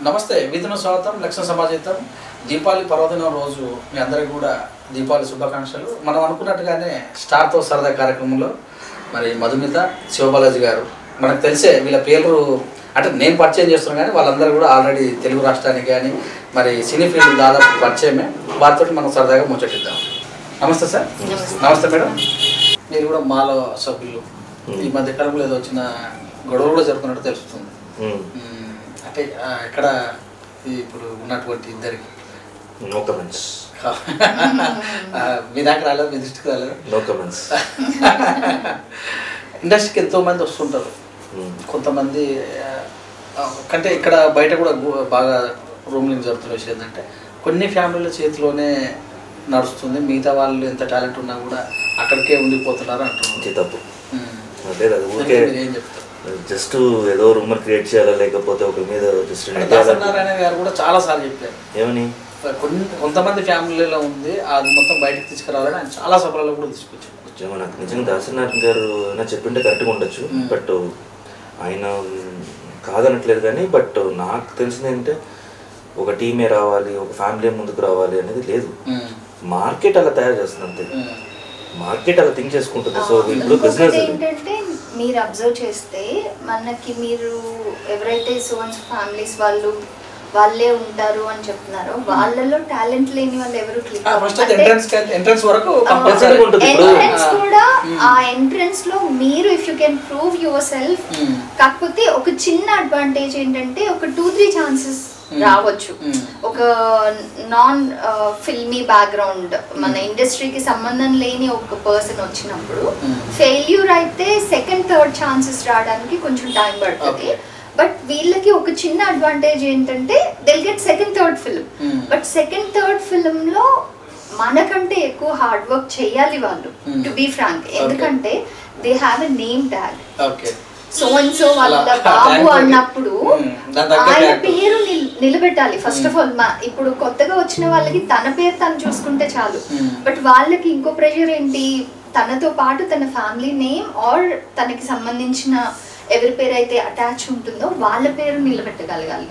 నమస్తే, విధున స్వాగతం. లక్ష్య సమాజేతం దీపావళి పర్వదినం రోజు మీ అందరికీ కూడా దీపావళి శుభాకాంక్షలు. మనం అనుకున్నట్టుగానే స్టార్తో సరదా కార్యక్రమంలో మరి మధుమిత, శివబాలాజీ గారు మనకు తెలిసే వీళ్ళ పేర్లు అంటే నేను పరిచయం చేస్తున్నాను, కానీ వాళ్ళందరూ కూడా ఆల్రెడీ తెలుగు రాష్ట్రానికి కానీ మరి సినీ ఫీల్డ్ దాదాపు పరిచయమే. వారితో మనం సరదాగా ముచ్చటిద్దాం. నమస్తే సార్. నమస్తే మేడం. మీరు కూడా మాలో సభ్యులు. ఈ మధ్యకాలంలో ఏదో వచ్చిన గొడవలు కూడా జరుగుతున్నట్టు తెలుస్తుంది. అంటే ఇక్కడ ఇప్పుడు ఉన్నటువంటి ఇద్దరికి నో కమెంట్స్. మీ దాకా రాలేదు, మీ దృష్టికి రాలేదు. No comments. ఇండస్ట్రీకి ఎంతోమంది వస్తుంటారు. కొంతమంది కంటే ఇక్కడ బయట కూడా బాగా రూమ్లింగ్ జరుగుతున్న విషయం ఏంటంటే కొన్ని ఫ్యామిలీల చేతిలోనే నడుస్తుంది, మిగతా వాళ్ళు ఎంత టాలెంట్ ఉన్నా కూడా అక్కడికే ఉండిపోతున్నారు అంటున్నారు. తప్పు. ఏం చెప్తారు? జస్ట్ ఏదో రూమర్ క్రియేట్ చేయాలా, లేకపోతే ఒక మీద జస్ట్ దాసనారాయణ గారు కూడా చాలా సార్లు చెప్పారు ఏమని, కొంతమంది ఫ్యామిలీలో ఉంది అది మొత్తం బయటకు తీసుకురావాలని ఆయన చాలా సభలలో కూడా తీసుకొచ్చారు. నాకు నిజంగా దాసనారాయణ గారు చెప్పింటే కరెక్ట్గా ఉండొచ్చు, బట్ ఆయన కాదనట్లేదు. కానీ బట్ నాకు తెలిసింది ఏంటంటే ఒక టీమే రావాలి, ఒక ఫ్యామిలీ ముందుకు రావాలి అనేది లేదు. మార్కెట్ అలా తయారు చేస్తుంది అంతే. మార్కెట్ అలా థింక్ చేసుకుంటుంది. సో ఇప్పుడు బిజినెస్ ఏంటంటే మీరు అబ్జర్వ్ చేస్తే మనకి మీరు ఎవరైతే సోన్స్ ఫ్యామిలీస్ వాళ్ళే ఉంటారు అని చెప్తున్నారో వాళ్ళలో టాలెంట్ లేని వాళ్ళు ఎవరు ఎంట్రన్స్ కూడా ఆ ఎంట్రన్స్ లో మీరు if you can prove your self. కాకపోతే ఒక చిన్న అడ్వాంటేజ్ ఏంటంటే ఒక 2-3 ఛాన్సెస్ రావచ్చు. ఒక నాన్ ఫిల్మీ బ్యాక్గ్రౌండ్ మన ఇండస్ట్రీకి సంబంధం లేని ఒక పర్సన్ వచ్చినప్పుడు ఫెయిల్యూర్ అయితే సెకండ్ థర్డ్ ఛాన్సెస్ రావడానికి కొంచెం టైం పడుతుంది. బట్ వీళ్ళకి ఒక చిన్న అడ్వాంటేజ్ ఏంటంటే they'll get second third film. But second third film లో మనకంటే ఎక్కువ హార్డ్ వర్క్ చేయాలి వాళ్ళు, టు బీ ఫ్రాంక్. ఎందుకంటే they have a name tag. So and so వాళ్ళ బాబు అన్నప్పుడు ఆయన పేరు నిలబెట్టాలి. ఫస్ట్ ఆఫ్ ఆల్ ఇప్పుడు కొత్తగా వచ్చిన వాళ్ళకి తన పేరు తను చూసుకుంటే చాలు. బట్ వాళ్ళకి ఇంకో ప్రెషర్ ఏంటి, తనతో పాటు తన ఫ్యామిలీ నేమ్ ఆర్ తనకి సంబంధించిన ఎవరి పేరు అయితే అటాచ్ ఉంటుందో వాళ్ళ పేరు నిలబెట్టగలగాలి.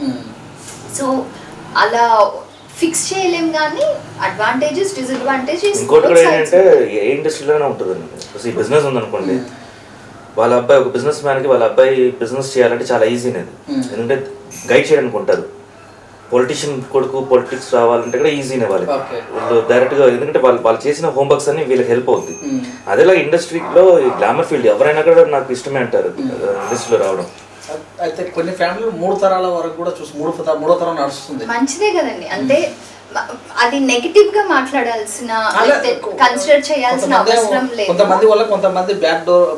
సో అలా ఫిక్స్ చేయలేం. కానీ అడ్వాంటేజెస్ డిసడ్వాంటేజెస్ ఇంకోటి కూడా ఏంటంటే ఏ ఇండస్ట్రీలోనే ఉంటుంది. బిజినెస్ ఉందనుకోండి, వాళ్ళ అబ్బాయి ఒక బిజినెస్ మ్యాన్కి వాళ్ళ అబ్బాయి బిజినెస్ చేయాలంటే చాలా ఈజీనే. ఎందుకంటే గైడ్ చేయడానికి ఉంటారు. పొలిటీషియన్ కొడుకు పొలిటిక్స్ రావాలంటే కూడా ఈజీనే వాళ్ళకి డైరెక్ట్గా. ఎందుకంటే వాళ్ళు చేసిన హోంవర్క్స్ అన్ని వీళ్ళకి హెల్ప్ అవుతుంది. అదేలా ఇండస్ట్రీలో గ్లామర్ ఫీల్డ్ ఎవరైనా కూడా నాకు ఇష్టమే అంటారు ఇండస్ట్రీలో రావడం. అయితే కొన్ని ఫ్యామిలీలు 3 తరాల వరకు కూడా చూసి మూడో తరం నడుస్తుంది. మంచిదే కదండి. అంటే అది నెగటివ్ గా మాట్లాడాల్సిన కన్సిడర్ చేయాల్సిన అవసరం లేదు. కొంతమంది వల్ల కొంతమంది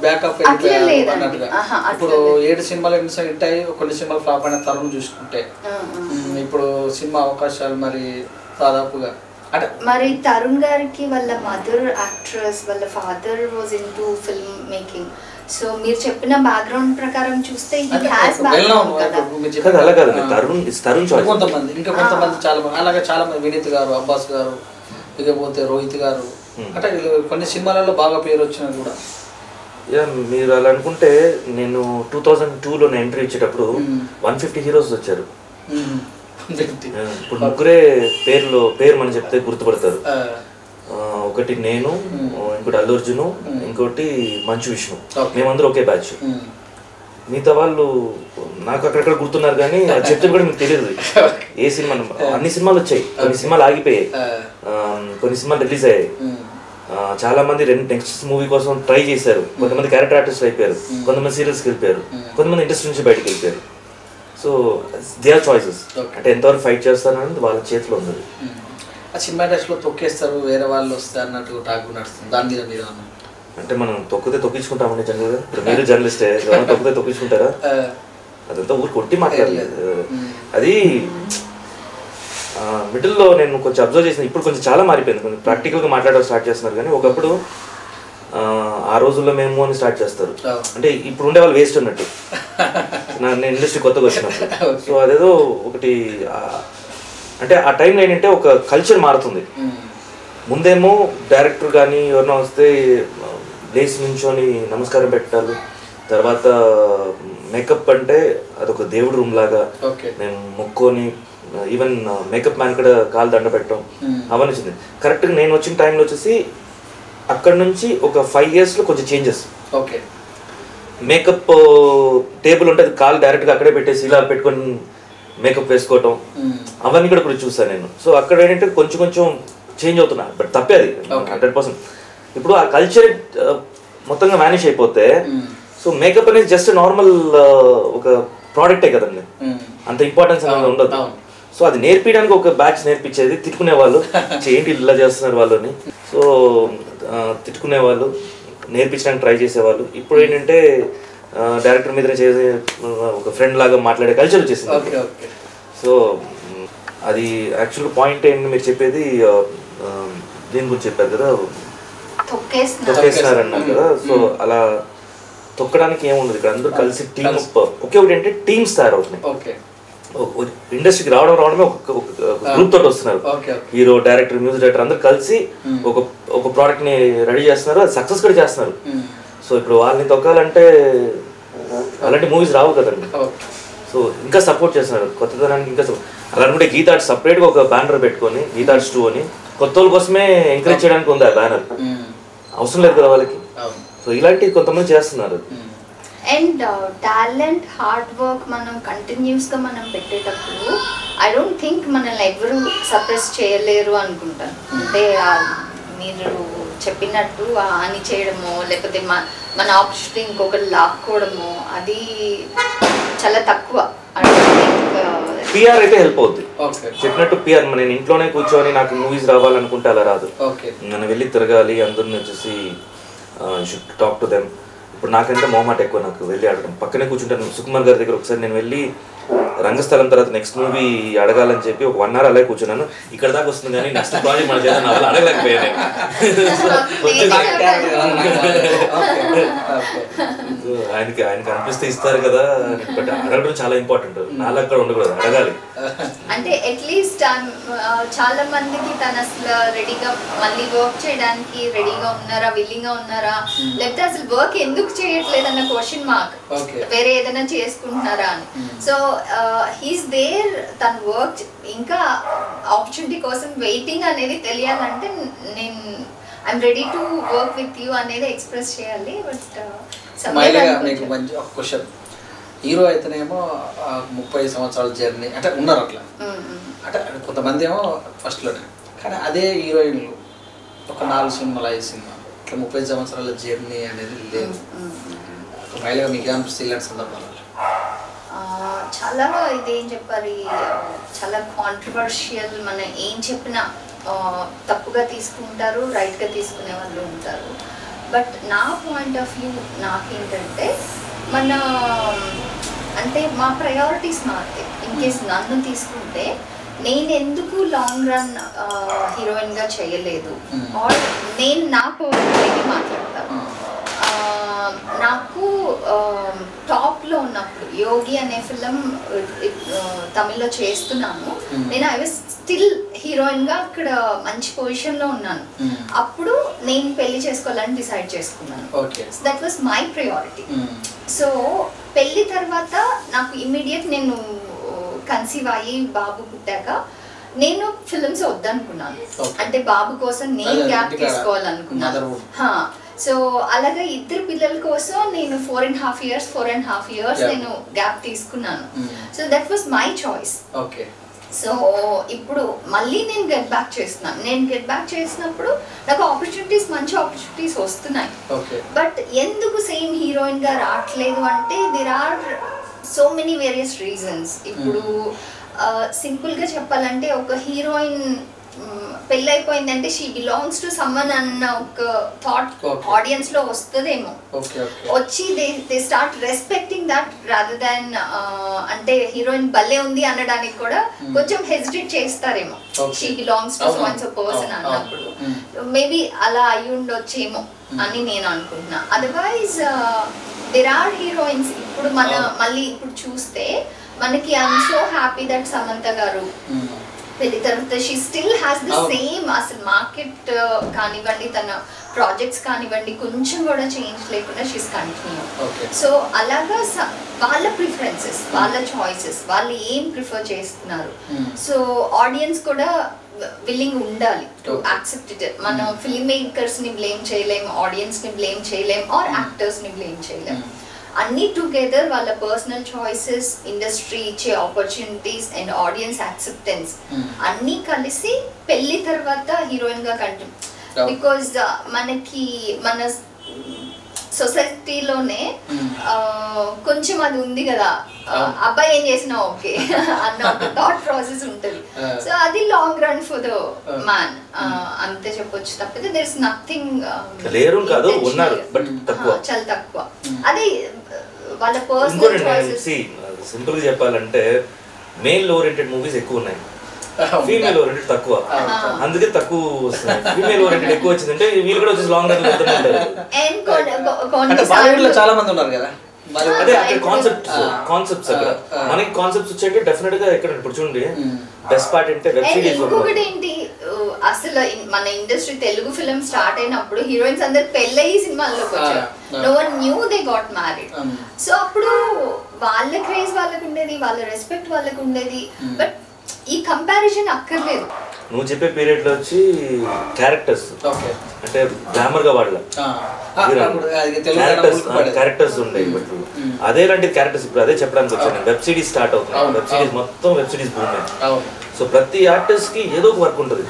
బ్యాకప్ అన్నట్టుగా. ఇప్పుడు 7 సినిమాలు హిట్ అయ్యి కొన్ని సినిమాలు ఫ్లాప్ అయిన తరం చూసుకుంటే ఇప్పుడు సినిమా అవకాశాలు మరి దాదాపుగా అంటే మరి తరుణ్ గారికి వాళ్ళ మదర్ యాక్ట్రెస్, వాళ్ళ father was into film making. So మీరు చెప్పిన బ్యాక్గ్రౌండ్ ప్రకారం చూస్తే కొంతమంది ఇంకా కొంతమంది చాలా అలాగే చాలా మంది వినీత్ గారు, అబ్బాస్ గారు, ఇకపోతే రోహిత్ గారు అంటే కొన్ని సినిమాలలో బాగా పేరు వచ్చినా కూడా. మీరు అలా అనుకుంటే నేను 2002లో ఎంట్రీ ఇచ్చేటప్పుడు 150 హీరోస్ వచ్చారు. ఇప్పుడు ముగ్గురే పేరు మనం చెప్తే గుర్తుపడతారు. ఒకటి నేను, ఇంకోటి అల్లు అర్జున్, ఇంకోటి మంచు విష్ణు. మేమందరూ ఒకే బ్యాచ్. మిగతా వాళ్ళు నాకు అక్కడక్కడ గుర్తున్నారు, కానీ చెప్తే కూడా మీకు తెలియదు ఏ సినిమా. అన్ని సినిమాలు వచ్చాయి, కొన్ని సినిమాలు ఆగిపోయాయి, కొన్ని సినిమాలు రిలీజ్ అయ్యాయి. చాలా మంది నెక్స్ట్ మూవీ కోసం ట్రై చేశారు. కొంతమంది క్యారెక్టర్ ఆర్టిస్ట్ అయిపోయారు, కొంతమంది సీరియల్స్కి వెళ్ళిపోయారు, కొంతమంది ఇండస్ట్రీ నుంచి బయటకు వెళ్ళిపోయారు. So they are choices. అంటే ఎంతవరకు ఫైట్ చేస్తారనేది వాళ్ళ చేతిలో ఉంది. ఆ సినిమా ఇండస్ట్రీలో తొక్కేస్తారు, వేరే వాళ్ళు వస్తారు అన్నట్టు టాక్ నడుస్తుంది. దాని మీద మీరు అంటే మనం తొక్కితే తొక్కించుకుంటామండి జనరల్గా. ఇప్పుడు మీరు జర్నలిస్టే, తొక్కితే తొక్కించుకుంటారా? అదంతా ఊరు కొట్టి మాట్లాడలేదు. అది మిడిల్లో నేను కొంచెం అబ్జర్వ్ చేసిన. ఇప్పుడు కొంచెం చాలా మారిపోయింది, కొంచెం ప్రాక్టికల్గా మాట్లాడడం స్టార్ట్ చేస్తున్నారు. కానీ ఒకప్పుడు ఆ రోజుల్లో మేము అని స్టార్ట్ చేస్తారు. అంటే ఇప్పుడు ఉండే వాళ్ళు వేస్ట్ అన్నట్టు నేను ఇండస్ట్రీ కొత్తగా వచ్చినప్పుడు. సో అదేదో ఒకటి అంటే ఆ టైంలో ఏంటంటే ఒక కల్చర్ మారుతుంది. ముందేమో డైరెక్టర్ కానీ ఎవరైనా వస్తే లేచి నుంచొని నమస్కారం పెట్టాలి, తర్వాత మేకప్ అంటే అదొక దేవుడు రూమ్ లాగా నేను మొక్కొని ఈవెన్ మేకప్ మ్యాన్ కూడా కాలు దండ పెట్టడం అవన్నీ వచ్చింది. కరెక్ట్గా నేను వచ్చిన టైంలో వచ్చేసి అక్కడ నుంచి ఒక 5 yearsలో కొంచెం చేంజెస్. మేకప్ టేబుల్ ఉంటే అది కాలు డైరెక్ట్గా అక్కడే పెట్టేసి ఇలా పెట్టుకొని మేకప్ వేసుకోవటం అవన్నీ కూడా కొంచెం చూసాను నేను. సో అక్కడ ఏంటంటే కొంచెం కొంచెం చేంజ్ అవుతున్నా, బట్ తప్పే అది 100%. ఇప్పుడు ఆ కల్చర్ మొత్తంగా మేనేజ్ అయిపోతే సో మేకప్ అనేది జస్ట్ నార్మల్ ఒక ప్రోడక్టే కదండి, అంత ఇంపార్టెన్స్ అనేది ఉండదు. సో అది నేర్పించడానికి ఒక బ్యాచ్ నేర్పించేది, తిట్టుకునే వాళ్ళు ఏంటి ఇలా చేస్తున్నారు వాళ్ళని, సో తిట్టుకునే వాళ్ళు, నేర్పించడానికి ట్రై చేసేవాళ్ళు. ఇప్పుడు ఏంటంటే డైరెక్టర్ మీద చేసే ఒక ఫ్రెండ్ లాగా మాట్లాడే కల్చర్ వచ్చేసింది. సో అది యాక్చువల్ పాయింట్ ఏంటి మీరు చెప్పేది, దీని గురించి చెప్పారు కదా, తొక్కేస్తున్నారు అన్నారు కదా. సో అలా తొక్కడానికి ఏముండదు, ఇక్కడ అందరూ కలిసి టీమ్ ఒకే ఒకటి అంటే టీమ్స్ తయారవుతున్నాయి. ఇండస్ట్రీకి రావడమే ఒక గ్రూప్ తోటి వస్తున్నారు. హీరో, డైరెక్టర్, మ్యూజిక్ డైరెక్టర్ అందరూ కలిసి ఒక ప్రోడక్ట్ ని రెడీ చేస్తున్నారు, అది సక్సెస్ కూడా చేస్తున్నారు. సో ఇప్పుడు వాళ్ళని తొక్కాలంటే అలాంటి మూవీస్ రావు కదండి. సో ఇంకా సపోర్ట్ చేస్తున్నారు కొత్తదనానికి. ఇంకా అలాంటి గీతా ఆర్ట్స్ సపరేట్గా ఒక బ్యానర్ పెట్టుకొని గీతా ఆర్ట్స్ 2 అని కొత్త వాళ్ళ కోసమే ఎంకరేజ్ చేయడానికి ఉంది ఆ బ్యానర్, అవసరం లేదు కదా వాళ్ళకి. సో ఇలాంటివి కొంతమంది చేస్తున్నారు. అండ్ టాలెంట్, హార్డ్ వర్క్ మనం కంటిన్యూస్గా మనం పెట్టేటప్పుడు ఐ డోంట్ థింక్ మనల్ని ఎవరు సప్రెస్ చేయలేరు అనుకుంటాను. అంటే మీరు చెప్పినట్టు అని చేయడమో లేకపోతే మన ఆపర్చునిటీ ఇంకొకరు లాక్కోవడమో అది చాలా తక్కువ. పిఆర్ అయితే హెల్ప్ అవుద్ది, చెప్పినట్టు పిఆర్. నేను ఇంట్లోనే కూర్చొని నాకు మూవీస్ రావాలనుకుంటే అలా రాదు, నన్ను వెళ్ళి తిరగాలి, అందరిని వచ్చేసి షుడ్ టాక్ టు దెమ్. ఇప్పుడు నాకంటే మొహమాట ఎక్కువ, నాకు వెళ్ళి అడగడం. పక్కనే కూర్చుంటాను సుకుమార్ గారి దగ్గర. ఒకసారి నేను వెళ్ళి రంగస్థలం తర్వాత నెక్స్ట్ మూవీ అడగాలని చెప్పి ఒక 1 hour అలాగే కూర్చున్నాను. ఇక్కడ దాకా వస్తుంది కానీ నెక్స్ట్ ప్రాజెక్ట్ మన చేత వాళ్ళు అడగలేకపోయాను. ఆయనకి అనిపిస్తే ఇస్తారు కదా, బట్ అడగడం చాలా ఇంపార్టెంట్. నాలుగు అక్కడ ఉండకూడదు, అడగాలి. అంటే అట్లీస్ట్ చాలా మందికి తను అసలు రెడీగా మళ్ళీ వర్క్ చేయడానికి రెడీగా ఉన్నారా, విల్లింగ్ గా ఉన్నారా, లేకపోతే అసలు వర్క్ ఎందుకు చేయట్లేదు అన్న క్వశ్చన్ మార్క్, వేరే ఏదైనా చేసుకుంటున్నారా అని. సో హీస్ దేర్, తన వర్క్ ఇంకా ఆపర్చునిటీ కోసం వెయిటింగ్ అనేది తెలియాలంటే నేను I'm ready to work with you అనేది ఎక్స్ప్రెస్ చేయాలి. బట్ మీకు మంచి ఒక క్వశ్చన్, హీరో అయితేనేమో 30 సంవత్సరాల జర్నీ అంటే ఉన్నారు అట్లా, అంటే కొంతమంది ఏమో ఫస్ట్లోనే, కానీ అదే హీరోయిన్లు ఒక 4 సినిమాలు 5 సినిమాలు ఇట్లా 30 సంవత్సరాల జర్నీ అనేది లేదు. మహిళగా మీకు ఏమనిపిస్తుంది ఇలాంటి సందర్భాలు? చాలా ఇదేం చెప్పాలి, చాలా కాంట్రవర్షియల్. మనం ఏం చెప్పినా తప్పుగా తీసుకుంటారు, రైట్గా తీసుకునే వాళ్ళు ఉంటారు. బట్ నా పాయింట్ ఆఫ్ వ్యూ నాకేంటంటే మన అంటే మా ప్రయారిటీస్ మారుతాయి. ఇన్కేస్ నన్ను తీసుకుంటే నేను ఎందుకు లాంగ్ రన్ హీరోయిన్గా చేయలేదు, ఆర్ నేను నా పర్సనల్గా మాట్లాడతాను. నాకు టాప్లో ఉన్నప్పుడు యోగి అనే ఫిలిం తమిళ్లో చేస్తున్నాను నేను, ఐ వాజ్ స్టిల్ హీరోయిన్గా అక్కడ మంచి పొజిషన్లో ఉన్నాను. అప్పుడు నేను పెళ్లి చేసుకోవాలని డిసైడ్ చేసుకున్నాను. That was my priority. So పెళ్లి తర్వాత నాకు ఇమ్మీడియట్ నేను కన్సీవ్ అయ్యి బాబు పుట్టాక నేను ఫిలిమ్స్ వద్దనుకున్నాను. అంటే బాబు కోసం నేను గ్యాప్ తీసుకోవాలనుకున్నాను. సో అలాగే 2 పిల్లల కోసం నేను 4.5 years నేను గ్యాప్ తీసుకున్నాను. So that was my choice. So ఇప్పుడు మళ్ళీ నేను గెట్ బ్యాక్ చేస్తున్నాను. నేను గెట్ బ్యాక్ చేసినప్పుడు నాకు మంచి ఆపర్చునిటీస్ వస్తున్నాయి. బట్ ఎందుకు సేమ్ హీరోయిన్ గా రావట్లేదు అంటే there are so many various reasons. ఇప్పుడు సింపుల్ గా చెప్పాలంటే ఒక హీరోయిన్ పెళ్ళైపోయిందంటే షీ బిలాంగ్స్ టు సమ్మన్ అన్న ఒక థాట్ ఆడియన్స్ లో వస్తుందేమో. వచ్చి they start respecting that rather than అంటే హీరోయిన్ భలే ఉంది అనడానికి కూడా కొంచెం హెసిటేట్ చేస్తారేమో. She belongs to one's a person అన్నప్పుడు మేబీ అలా అయి ఉండొచ్చేమో అని నేను అనుకుంటున్నా. అదర్వైజ్ దేర్ ఆర్ హీరోయిన్స్ ఇప్పుడు మళ్ళీ ఇప్పుడు చూస్తే మనకి I'm so happy that Samantha గారు పెళ్లి తర్వాత she still has the same, అసలు మార్కెట్ కానివ్వండి, తన ప్రాజెక్ట్స్ కానివ్వండి, కొంచెం కూడా చేంజ్ లేకుండా షీస్ కంటిన్యూ. సో అలాగా వాళ్ళ ప్రిఫరెన్సెస్, వాళ్ళ చాయిసెస్, వాళ్ళు ఏం ప్రిఫర్ చేస్తున్నారు, సో ఆడియన్స్ కూడా విల్లింగ్ ఉండాలి టు యాక్సెప్ట్ ఇట్. మనం ఫిల్మ్ మేకర్స్ ని బ్లేమ్ చేయలేం, ఆడియన్స్ ని బ్లేమ్ చేయలేం, ఆర్ యాక్టర్స్ ని బ్లేమ్ చేయలేం. అన్ని టుగెదర్ వాళ్ళ పర్సనల్ చాయిసెస్, ఇండస్ట్రీ ఇచ్చే ఆపర్చునిటీస్ అండ్ ఆడియన్స్ యాక్సెప్టెన్స్ అన్నీ కలిసి పెళ్లి తర్వాత హీరోయిన్ గా కంటిన్యూ. బికాజ్ మనకి మన సొసైటీలోనే కొంచెం అది ఉంది కదా, అబ్బాయి ఏం చేసినా ఓకే అన్న ఒక థాట్ ప్రాసెస్ ఉంటుంది. సో అది long run for the man అంతే చెప్పొచ్చు, తప్పితే దేర్ ఇస్ నథింగ్. చాలా తక్కువ. అదే వాళ్ళ పర్సనల్ చాయిసెస్. సింపుల్ గా చెప్పాలంటే మేల్ ఓరియంటెడ్ మూవీస్ ఎక్కువ ఉన్నాయి, ఫీమేల్ ఓరియంటెడ్ తక్కువ, అందుకే తక్కువ వస్తున్నాయి. ఫీమేల్ ఓరియంటెడ్ ఎక్కువ వచ్చిందంటే వీళ్ళు కూడా వచ్చి లాంగ్ రన్ వెళ్తుంటారు. చాలా మంది ఉన్నారు కదా, అదే అక్కడ కాన్సెప్ట్స్ అక్కడ మనకి కాన్సెప్ట్స్ వచ్చాక డెఫినెట్ గా ఎక్కడ ఇప్పుడు చూడండి బెస్ట్ పార్ట్ అంటే వెబ్ సిరీస్. ఇంకొకటి ఏంటి, అసలు మన ఇండస్ట్రీ తెలుగు ఫిల్మ్ స్టార్ట్ అయినప్పుడు హీరోయిన్స్ అందరు పెళ్ళయి సినిమాల్లోకి వచ్చారు. No one knew they got married. So అప్పుడు వాళ్ళ క్రేజ్ వాళ్ళకు ఉండేది, వాళ్ళ రెస్పెక్ట్ వాళ్ళకు ఉండేది. బట్ ఈ కంపారిజన్ అక్కర్లేదు. నువ్వు చెప్పే పీరియడ్ లో వచ్చి క్యారెక్టర్స్ అంటే గ్లామర్ గా వాడలా, క్యారెక్టర్స్ ఉండేవి. బట్ అదేలాంటి క్యారెక్టర్స్ ఇప్పుడు అదే చెప్పడానికి వచ్చాను. వెబ్ సిరీస్ స్టార్ట్ అవుతుంది, వెబ్ సిరీస్ మొత్తం వెబ్ సిరీస్ భూమి. సో ప్రతి ఆర్టిస్ట్ కి ఏదో ఒక వర్క్ ఉంటుంది.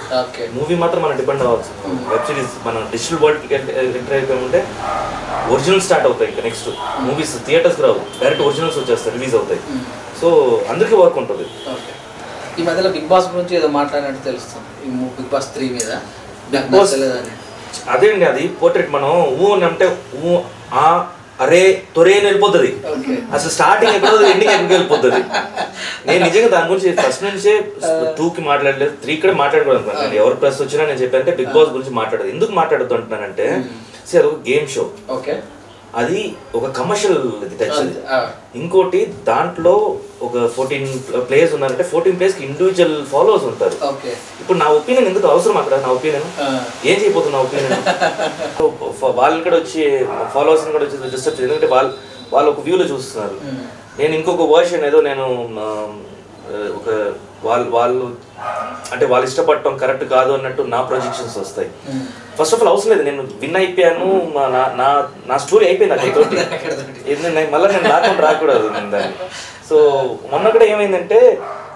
మూవీ మాత్రం మనం డిపెండ్ అవ్వచ్చు. వెబ్ సిరీస్ మనం డిజిటల్ వరల్డ్ ఎంటర్ అయిపోయి ఒరిజినల్ స్టార్ట్ అవుతాయి. ఇంకా నెక్స్ట్ మూవీస్ థియేటర్స్ రావు, డైరెక్ట్ ఒరిజినల్స్ వచ్చేస్తాయి, రిలీజ్ అవుతాయి. సో అందరికీ వర్క్ ఉంటుంది. ఈ మధ్యలో బిగ్ బాస్ గురించి ఏదో మాట్లాడినట్టు తెలుస్తుంది, బిగ్ బాస్ 3 మీద. అదే అండి, అది పోర్ట్రేట్. మనం ఊ అని అంటే ఊ ఆ అరే తొరే అని వెళ్ళిపోతుంది. అసలు స్టార్టింగ్ ఎక్కడో ఎండింగ్ ఎక్కడికి వెళ్ళిపోతుంది. నేను నిజంగా దాని గురించి ఫస్ట్ నుంచే 2కి మాట్లాడలేదు, 3 కూడా మాట్లాడకూడదు. నేను ఎవరు ప్రెస్ వచ్చినా నేను చెప్పానంటే బిగ్ బాస్ గురించి మాట్లాడదు. ఎందుకు మాట్లాడద్దు అంటున్నానంటే అది ఒక గేమ్ షో, అది ఒక కమర్షియల్ టచ్. ఇంకోటి దాంట్లో ఒక 14 ప్లేయర్స్ ఉన్నారంటే 14 ప్లేయర్స్కి ఇండివిజువల్ ఫాలోవర్స్ ఉంటారు. ఇప్పుడు నా ఒపీనియన్ ఎందుకు అవసరం అక్కడ? నా ఒపీనియన్ ఏం చేయబోతుంది? నా ఒపీనియన్ వాళ్ళని కూడా వచ్చి ఫాలోవర్స్ని కూడా వచ్చి డిస్టర్బ్ చేయదు. ఎందుకంటే వాళ్ళు ఒక వ్యూలో చూస్తున్నారు. నేను ఇంకొక వర్షన్ ఏదో నేను ఒక వాళ్ళు అంటే వాళ్ళు ఇష్టపడటం కరెక్ట్ కాదు అన్నట్టు నా ప్రొజెక్షన్స్ వస్తాయి. ఫస్ట్ ఆఫ్ ఆల్ అవసరం లేదు, నేను విన్ అయిపోయాను, నా స్టోరీ అయిపోయింది అక్కడితోటి, మళ్ళీ నేను రాకుండా రాకూడదు నేను దాన్ని. సో మొన్న కూడా ఏమైందంటే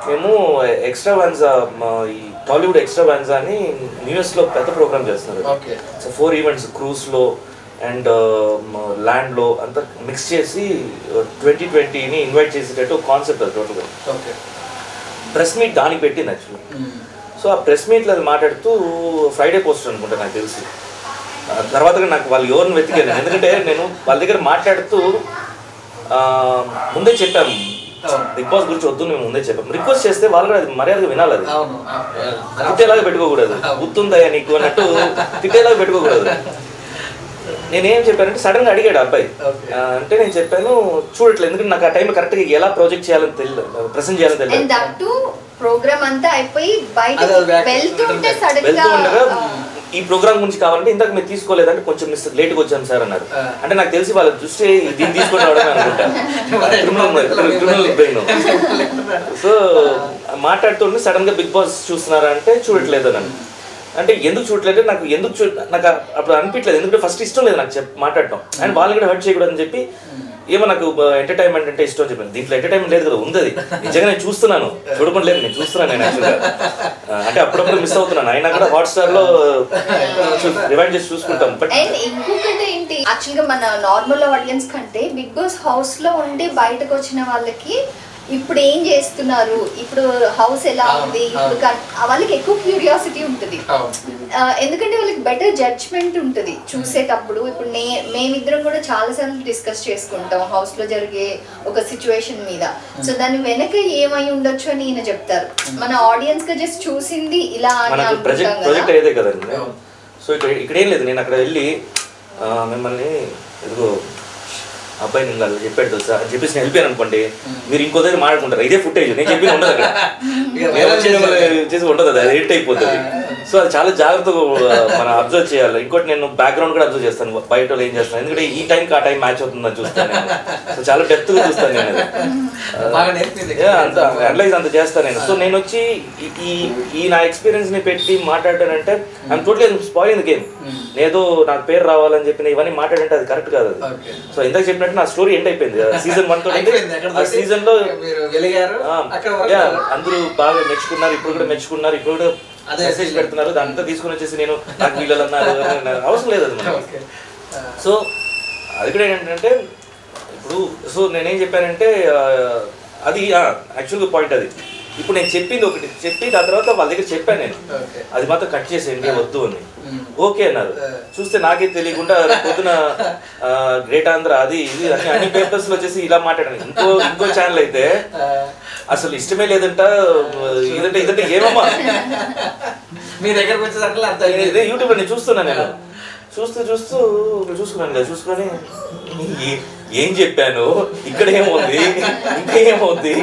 మేము ఎక్స్ట్రావాన్జా, ఈ టాలీవుడ్ ఎక్స్ట్రావాన్జా అని న్యూఎస్లో పెద్ద ప్రోగ్రామ్ చేస్తున్నారు. సో 4 ఈవెంట్స్ క్రూజ్లో అండ్ ల్యాండ్లో అంతా మిక్స్ చేసి 2020ని ఇన్వైట్ చేసేటట్టు కాన్సెప్ట్ అది టోటల్గా. ప్రెస్ మీట్ దానికి పెట్టింది యాక్చువల్లీ. సో ఆ ప్రెస్ మీట్లో అది మాట్లాడుతూ ఫ్రైడే పోస్ట్ అనుకుంటా నాకు తెలిసి. తర్వాత నాకు వాళ్ళు ఎవరిని వెతికాను, ఎందుకంటే నేను వాళ్ళ దగ్గర మాట్లాడుతూ ముందే చెప్పాము బిగ్ బాస్ గురించి వద్దు, మేము ముందే చెప్పాము. రిక్వెస్ట్ చేస్తే వాళ్ళు కూడా అది మర్యాదగా వినాలి. అది తిట్టేలాగా పెట్టుకోకూడదు, గుర్తుందయ్యా నీకు అన్నట్టు తిట్టేలాగా పెట్టుకోకూడదు. నేనేం చెప్పానంటే సడన్గా అడిగాడు అబ్బాయి, అంటే నేను చెప్పాను చూడట్లేదు, ఎందుకంటే నాకు ఆ టైంలో కరెక్ట్గా ఎలా ప్రాజెక్ట్ చేయాలని తెలియదు, ప్రెసెంట్ చేయాలని తెలియదు. ప్రోగ్రామ్ అంతా అయిపోయి వెళ్తుండగా ఈ ప్రోగ్రామ్ గురించి కావాలంటే ఇందాక మీరు తీసుకోలేదంటే కొంచెం లేట్గా వచ్చాను సార్ అన్నారు. అంటే నాకు తెలిసి వాళ్ళ దృష్టి దీన్ని తీసుకొని రావడమే అనుకుంటాను, క్రిమినల్ బ్రెయిన్. సో మాట్లాడుతుంటే సడన్ గా బిగ్ బాస్ చూస్తున్నారా అంటే చూడట్లేదు అని. అంటే ఎందుకు చూడట్లేదు, నాకు నాకు అప్పుడు అనిపించలేదు, ఎందుకంటే ఫస్ట్ ఇష్టం లేదు నాకు మాట్లాడటం, అండ్ వాళ్ళని కూడా హర్ట్ చేయకూడదని చెప్పి ఏమో నాకు ఎంటర్టైన్మెంట్ అంటే ఇష్టం చెప్పాను. దీంట్లో ఎంటర్టైన్మెంట్ లేదు కదా, ఉంది. నిజంగా నేను చూస్తున్నాను, చూడకుండా లేదు, నేను చూస్తున్నాను. నేను యాక్చువల్గా అంటే అప్పుడప్పుడు మిస్ అవుతున్నాను, అయినా కూడా హాట్స్టార్ లో రివైండ్ చేసి చూసుకుంటాం. బట్ ఇంకొకటి ఏంటి, యాక్చువల్గా మన నార్మల్ ఆడియన్స్ కంటే బిగ్ బాస్ హౌస్ లో ఉండి బయటకు వచ్చిన వాళ్ళకి ఇప్పుడు ఏం చేస్తున్నారు, ఇప్పుడు హౌస్ ఎలా ఉంది, ఇప్పుడు వాళ్ళకి ఎక్కువ క్యూరియాసిటీ ఉంటుంది. ఎందుకంటే వాళ్ళకి బెటర్ జడ్జ్మెంట్ ఉంటుంది చూసేటప్పుడు. ఇప్పుడు మేమిద్దరం కూడా చాలాసార్లు డిస్కస్ చేసుకుంటాం హౌస్ లో జరిగే ఒక సిచ్యువేషన్ మీద. సో దాని వెనక ఏమై ఉండొచ్చు అని ఈయన చెప్తారు. మన ఆడియన్స్ గా జస్ట్ చూసింది ఇలా ప్రాజెక్ట్ కదండి. సో ఇక్కడ ఏం లేదు, నేను అక్కడ వెళ్ళి మిమ్మల్ని ఎదుగో అబ్బాయి నేను అలా చెప్పాడు తెలుసా అని చెప్పేసి నేను వెళ్ళిపోయాను అనుకోండి, మీరు ఇంకో దగ్గర మాట్లాడుకుంటారు, ఇదే ఫుటేజ్ నేను చెప్పి ఉండదు అక్కడ. చేసి ఉండదు, అది ఎడిట్ అయిపోతుంది. సో అది చాలా జాగ్రత్తగా మనం అబ్జర్వ్ చేయాలి. ఇంకోటి నేను బ్యాక్గ్రౌండ్ కూడా అబ్జర్వ్ చేస్తాను, బయట వాళ్ళు ఏం చేస్తాను, ఎందుకంటే ఈ టైంకి ఆ టైం మ్యాచ్ అవుతుందని చూస్తాను నేను. సో చాలా డెప్త్గా చూస్తాను నేను, అంత అనలైజ్ అంత చేస్తాను నేను. సో నేను వచ్చి ఈ నా ఎక్స్పీరియన్స్ ని పెట్టి మాట్లాడానంటే I'm totally spoil in the game. ఏదో నాకు పేరు రావాలని చెప్పిన ఇవన్నీ మాట్లాడంటే అది కరెక్ట్ కాదు అది. సో ఇందాక చెప్పినట్టు నా స్టోరీ ఎండ్ అయిపోయింది సీజన్ 1 తో. ఆ సీజన్ లో అందరూ బాగా మెచ్చుకున్నారు, ఇప్పుడు కూడా మెచ్చుకున్నారు, ఇప్పుడు కూడా మెసేజ్ పెడుతున్నారు. దాంతో తీసుకుని వచ్చేసి నేను నాకు వీళ్ళు అన్నారు అవసరం లేదు అది మనకి. సో అది కూడా ఏంటంటే ఇప్పుడు సో నేనేం చెప్పానంటే అది యాక్చువల్గా పాయింట్ అది. ఇప్పుడు నేను చెప్పింది ఒకటి చెప్పి దాని తర్వాత వాళ్ళ దగ్గర చెప్పాను నేను, అది మాత్రం కట్ చేసేయండి వద్దు అని. ఓకే అన్నారు. చూస్తే నాకే తెలియకుండా పొద్దున గ్రేట్ ఆంధ్ర అది ఇది అన్ని పేపర్స్ లో వచ్చేసి ఇలా మాట్లాడాను. ఇంకో ఛానల్ అయితే అసలు ఇష్టమే లేదంట, ఇదంటే ఏమమ్మా మీ దగ్గరకు వచ్చేసరికి యూట్యూబ్ లో నేను చూస్తున్నా, నేను చూసుకుని ఏం చెప్పాను, ఇక్కడ ఏమవుద్ది, ఇంకా ఏమవుద్ది,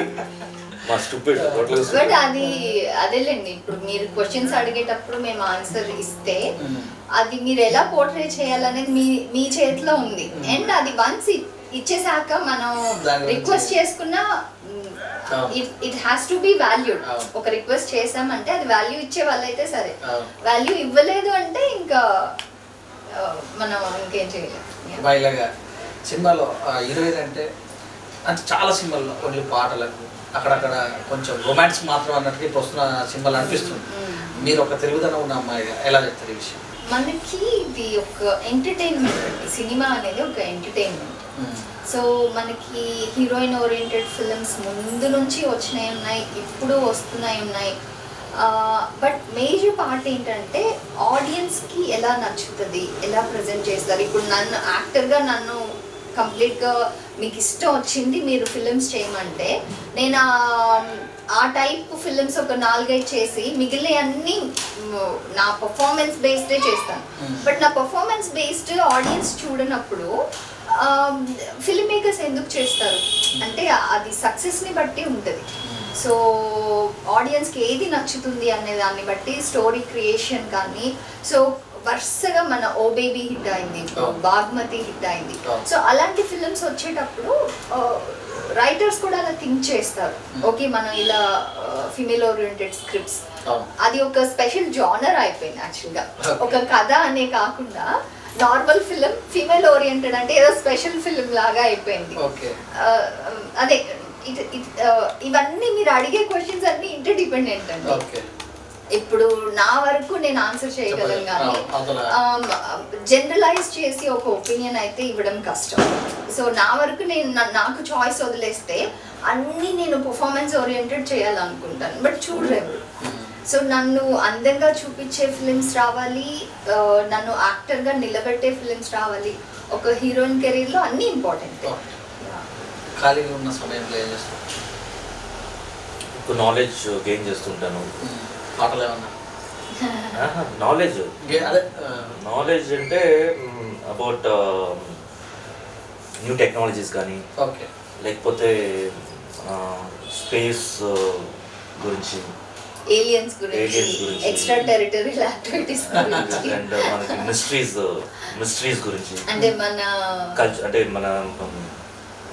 మా స్టూపిడ్. బట్ అది అదేలేండి, ఇప్పుడు మీరు క్వశ్చన్స్ అడిగేటప్పుడు మేము ఆన్సర్ ఇస్తే అది మీరు ఎలా పోర్ట్రే చేయాలనేది మీ చేతిలో ఉంది. అండ్ అది వన్స్ ఇచ్చేసాక మనం రిక్వెస్ట్ చేసుకున్నా it has to be valued. ఒక రిక్వెస్ట్ చేసామంటే అది వాల్యూ ఇచ్చే వాళ్ళైతే సరే, వాల్యూ ఇవ్వలేదు అంటే ఇంకా మనం ఇంకేం చేయలేము. ఇలాగా సినిమాలో హీరోయిన్ అంటే చాలా సినిమాల్లో ఓన్లీ పాటలకు అక్కడక్కడ కొంచెం రొమాన్స్ మాత్రం అన్నట్టుగా ఇప్పుడు వస్తున్న సినిమాలు అనిపిస్తుంది. మీరు ఒక తెలుగుదనం ఉన్న అమ్మాయిగా ఎలా చెప్తారు ఈ విషయం? మనకి ఇది ఒక ఎంటర్టైన్మెంట్ అండి, సినిమా అనేది ఒక ఎంటర్టైన్మెంట్. సో మనకి హీరోయిన్ ఓరియంటెడ్ ఫిల్మ్స్ ముందు నుంచి వచ్చినాయి ఉన్నాయి, ఇప్పుడు వస్తున్నాయి ఉన్నాయి. బట్ మేజర్ పార్ట్ ఏంటంటే ఆడియన్స్కి ఎలా నచ్చుతుంది, ఎలా ప్రజెంట్ చేస్తారు. ఇప్పుడు నన్ను యాక్టర్గా నన్ను కంప్లీట్గా మీకు ఇష్టం వచ్చింది మీరు ఫిలిమ్స్ చేయమంటే నేను ఆ టైప్ ఫిలిమ్స్ ఒక 4-5 చేసి మిగిలిన అన్నీ నా పర్ఫార్మెన్స్ బేస్డే చేస్తాను. బట్ నా పర్ఫార్మెన్స్ బేస్డ్ ఆడియన్స్ చూడనప్పుడు ఫిల్మ్ మేకర్స్ ఎందుకు చేస్తారు అంటే అది సక్సెస్ని బట్టి ఉంటుంది. సో ఆడియన్స్కి ఏది నచ్చుతుంది అనే దాన్ని బట్టి స్టోరీ క్రియేషన్ కానీ, సో వరుసగా మన ఓ బేబీ హిట్ అయింది, బాగ్మతి హిట్ అయింది. సో అలాంటి ఫిల్మ్స్ వచ్చేటప్పుడు రైటర్స్ కూడా అలా థింక్ చేస్తారు, ఓకే మనం ఇలా ఫిమేల్ ఓరియంటెడ్ స్క్రిప్ట్స్, అది ఒక స్పెషల్ జానర్ అయిపోయింది యాక్చువల్గా. ఒక కథ అనే కాకుండా నార్మల్ ఫిలిం ఫిమేల్ ఓరియంటెడ్ అంటే ఏదో స్పెషల్ ఫిలిం లాగా అయిపోయింది. అదే ఇవన్నీ మీరు అడిగే క్వశ్చన్స్ అన్ని ఇంటర్ డిపెండెంట్ అండి. ఇప్పుడు నా వరకు నేను ఆన్సర్ చేయగలను కానీ జనరలైజ్ చేసి ఒక ఒపీనియన్ అయితే ఇవ్వడం కష్టం. సో నా వరకు నేను నాకు చాయిస్ వదిలేస్తే అన్నీ నేను పర్ఫార్మెన్స్ ఓరియంటెడ్ చేయాలనుకుంటాను, బట్ చూడలేము. సో నన్ను అందంగా చూపించే ఫిలిమ్స్ రావాలి, నన్ను యాక్టర్గా నిలబెట్టే ఫిలిమ్స్ రావాలి. ఒక హీరోయిన్ కెరీర్లో అన్నీ ఇంపార్టెంట్. ఖాళీగా ఉన్న సమయంలో ఏం చేస్తాను? నాలెడ్జ్ గెయిన్ చేస్తుంటాను. పాటలు ఏమన్నా? నాలెడ్జ్ అంటే అబౌట్ న్యూ టెక్నాలజీస్ కానీ, లేకపోతే స్పేస్ గురించి, ఏలియన్స్ గురించి, ఎక్స్ట్రా టెరిటరియల్ యాక్టివిటీస్ గురించి, అండ్ మనకి మిస్టరీస్ గురించి, అంటే మన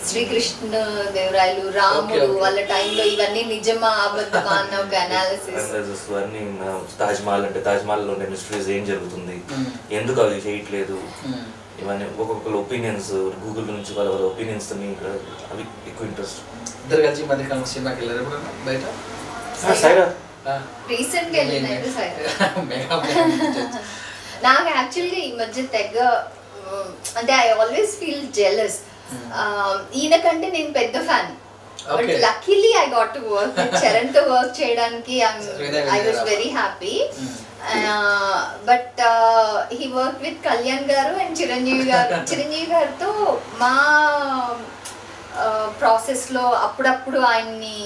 శ్రీకృష్ణ దేవరాయలు, రాముడు వాళ్ళ టైంలో ఇవన్నీ నిజమా అబద్ధమా అన్న ఒక అనాలిసిస్. అన్ని తాజ్ మహల్ అంటే తాజ్ మహల్ లో ఉండే మిస్టరీస్ ఏం జరుగుతుంది, ఎందుకు అవి చేయట్లేదు, ఇవన్నీ ఒక్కొక్కరు ఒపీనియన్స్ గూగుల్ నుంచి వాళ్ళ ఒపీనియన్స్ అవి ఎక్కువ ఇంట్రెస్ట్. ఇద్దరు కలిసి మధ్యకాలం సినిమాకి వెళ్ళారు ఎప్పుడన్నా బయట? సైరా రీసెంట్ గా వెళ్ళినట్టు సైరా. నాకు యాక్చువల్గా ఈ మధ్య తెగ అంటే ఐ ఆల్వేస్ ఫీల్ జెలస్. ఈయనకంటే నేను పెద్ద fan, but luckily I got to work Charan తో వర్క్ చేయడానికి I was very happy. But he work with Kalyan గారు అండ్ చిరంజీవి గారితో మా ప్రాసెస్ లో అప్పుడప్పుడు ఆయన్ని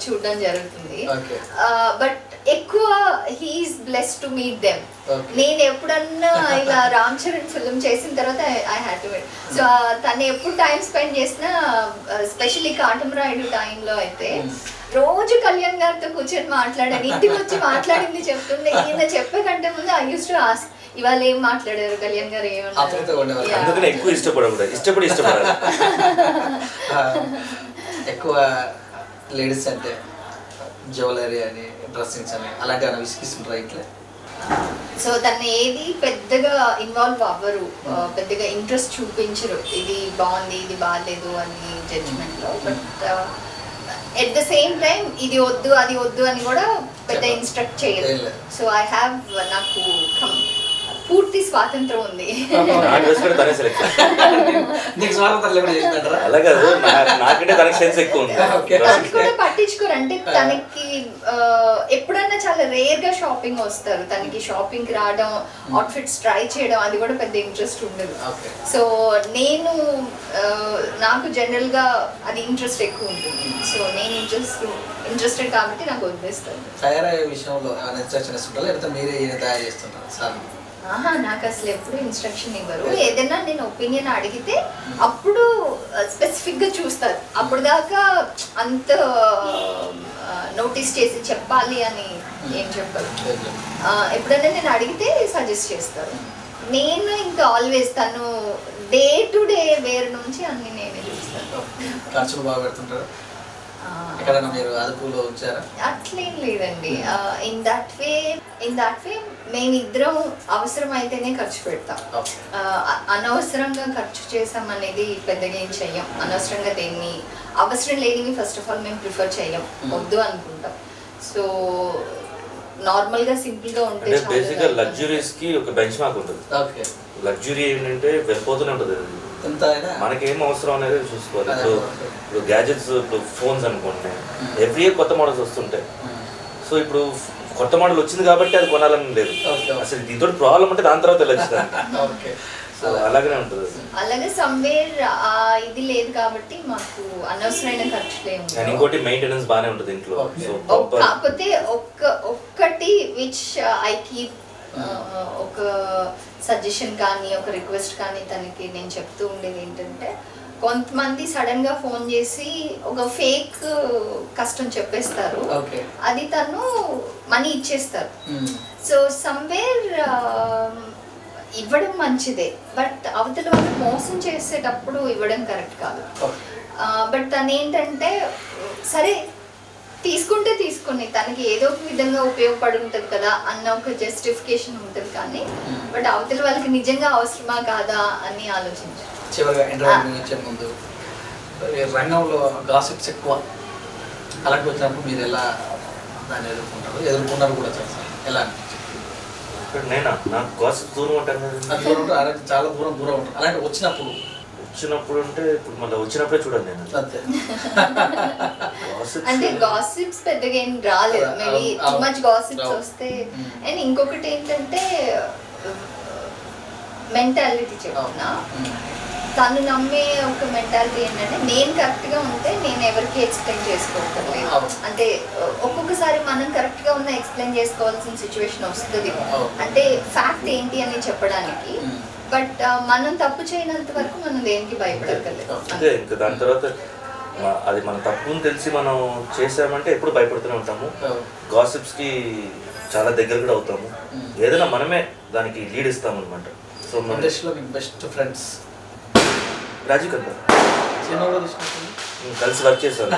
చూడడం జరుగుతుంది. బట్ ఎక్కువ he's blessed to meet them. నేను ఎప్పుడన్నా ఇలా రామ్ చరణ్ ఫిల్మ్ చేసిన తర్వాత I had to meet. So తను ఎప్పుడు టైం స్పెండ్ చేసినా, ఎస్పెషల్లీ కాటమరాయుడు టైంలో అయితే రోజు కళ్యాణ్ గారితో కూర్చొని మాట్లాడాను, ఇంటికి వచ్చి మాట్లాడింది చెప్తుండే. ఈయన చెప్పే కంటే ముందు ఐ యూస్ టు ఆస్క్ ఇవాళ ఏం మాట్లాడారు కళ్యాణ్ గారు, అందుకనే ఎక్కువ ఇష్టపడకూడదు, ఇష్టపడాలి. ఎక్కువ లేడీస్ అంటే జ్యువెలరీ అని డ్రెస్సింగ్స్ అని అలాంటి అని విసిగిస్తుంటారు ఇట్లా. సో తను ఏది పెద్దగా ఇన్వాల్వ్ అవ్వరు, పెద్దగా ఇంట్రెస్ట్ చూపించరు ఇది బాగుంది ఇది బాగాలేదు అని జడ్జిమెంట్లో. But at the same time ఇది వద్దు అది వద్దు అని కూడా పెద్ద ఇన్స్ట్రక్ట్ చేయలేదు. సో ఐ హ్యావ్ నాకు పూర్తి స్వాతంత్రం ఉంది. కూడా పట్టించుకోరు. అంటే తనకి ఎప్పుడన్నా చాలా రేర్ గా షాపింగ్ వస్తారు, తనకి షాపింగ్ రావడం అవుట్ఫిట్స్ ట్రై చేయడం అది కూడా పెద్ద ఇంట్రెస్ట్ ఉండదు. సో నేను నాకు జనరల్ గా అది ఇంట్రెస్ట్ ఎక్కువ ఉంటుంది. సో నేను ఇంట్రెస్టెడ్ కాబట్టి నాకు వదిలేస్తాను. తయారయ్యే విషయంలో మీరే తయారు చేస్తుంటారు సార్? నాకు అసలు ఎప్పుడు ఇన్స్ట్రక్షన్ ఇవ్వరు. ఏదైనా నేను ఒపీనియన్ అడిగితే అప్పుడు స్పెసిఫిక్ గా చూస్తారు. అప్పుడు దాకా అంత నోటీస్ చేసి చెప్పాలి అని ఏం చెప్పరు. ఎప్పుడైనా నేను అడిగితే సజెస్ట్ చేస్తారు. నేను ఇంకా ఆల్వేస్ తను డే టు డే వేర్ నుంచి అన్ని నేనే చూస్తాను. ఖర్చులు బాగా పెడుతుంటారు ఎక్కడైనా మీరు అదుపులో వచ్చారా? అట్లేం లేదండి. ఇన్ దట్ వే మేమిద్దరం అవసరం అయితేనే ఖర్చు పెడతాం. అనవసరంగా ఖర్చు చేసాం అనేది పెద్దగా ఏం చెయ్యం. అనవసరంగా దేన్ని అవసరం లేనివి ఫస్ట్ ఆఫ్ ఆల్ మేము ప్రిఫర్ చెయ్యం, వద్దు అనుకుంటాం. సో నార్మల్ గా సింపుల్ గా ఉంటే బేసిక్ గా లగ్జరీస్ కి ఒక బెంచ్ మార్క్ ఉంటుంది. లగ్జరీ ఏంటంటే వెళ్ళిపోతూనే ఉంటుంది, మనకేం అవసరం అనేది చూసుకోవాలి. ఇప్పుడు గ్యాజెట్స్, ఇప్పుడు ఫోన్స్ అనుకోండి, ఎవ్రీ ఇయర్ కొత్త మోడల్స్ వస్తుంటాయి. సో ఇప్పుడు కొత్త మోడల్ వచ్చింది కాబట్టి అది కొనాలని లేదు. అసలు దీంతో ప్రాబ్లం అంటే దాని తర్వాత వెళ్ళొచ్చు. సో అలాగనే ఉంటుంది. అలాగే సమ్వేర్ ఇది లేదు కాబట్టి మాకు అనవసరమైన ఖర్చులు ఏమి. ఇంకోటి మెయింటెనెన్స్ బాగానే ఉంటుంది ఇంట్లో. కాకపోతే ఒక్కటి విచ్ ఐ కీప్ ఒక సజెషన్ కానీ ఒక రిక్వెస్ట్ కానీ తనకి నేను చెప్తూ ఉండేది ఏంటంటే, కొంతమంది సడన్ గా ఫోన్ చేసి ఒక ఫేక్ కష్టం చెప్పేస్తారు, అది తను మనీ ఇచ్చేస్తారు. సో సమ్వేర్ ఇవ్వడం మంచిదే, బట్ అవతల వాళ్ళు మోసం చేసేటప్పుడు ఇవ్వడం కరెక్ట్ కాదు. బట్ తను ఏంటంటే సరే తీసుకుంటే తీసుకుని తనకి ఏదో ఒక విధంగా ఉపయోగపడి ఉంటుంది కదా అన్న ఒక జస్టిఫికేషన్ ఉంటుంది. కానీ బట్ అవతల వాళ్ళకి నిజంగా అవసరమా కాదా అని ఆలోచించారు. చివరిగా ఇంటర్వ్యూ ఇచ్చే ముందు రంగంలో గాసిప్స్ ఎక్కువ అలాంటి వచ్చినప్పుడు మీరు ఎలా దాన్ని ఎదుర్కొన్నారు కూడా చేస్తారు? ఎలా నేనా నాకు గాసిప్స్ దూరం ఉంటాను, చాలా దూరం ఉంటుంది. అలాంటి వచ్చినప్పుడు అంటే ఇప్పుడు మళ్ళీ వచ్చినప్పుడే చూడండి నేను. అంటే గాసిప్స్ పెద్దగా ఏం రాలేదు, మేబీ టూ మచ్ గాసిప్స్ వస్తే. అండ్ ఇంకొకటి ఏంటంటే మెంటాలిటీ చెప్తున్నా, తను నమ్మే ఒక మెంటాలిటీ ఏంటంటే నేను కరెక్ట్ గా ఉంటే నేను ఎవరికి ఎక్స్ప్లెయిన్ చేసుకోవట్లేదు. అంటే ఒక్కొక్కసారి మనం కరెక్ట్ గా ఉన్న ఎక్స్ప్లెయిన్ చేసుకోవాల్సిన సిచ్యువేషన్ వస్తుంది, అంటే ఫ్యాక్ట్ ఏంటి అని చెప్పడానికి. బట్ మనం తప్పు చేయనంత వరకు మనం దేనికి భయపడక్కర్లేదు. అదే ఇంకా దాని తర్వాత అది మన తప్పుని తెలిసి మనం చేసామంటే ఎప్పుడు భయపడుతూనే ఉంటాము. గాసిప్స్కి చాలా దగ్గర కూడా అవుతాము, ఏదైనా మనమే దానికి లీడ్ ఇస్తాము అనమాట. సో బెస్ట్ ఫ్రెండ్స్ రాజీవ్ కన్నా కలిసి వర్క్ చేశాను.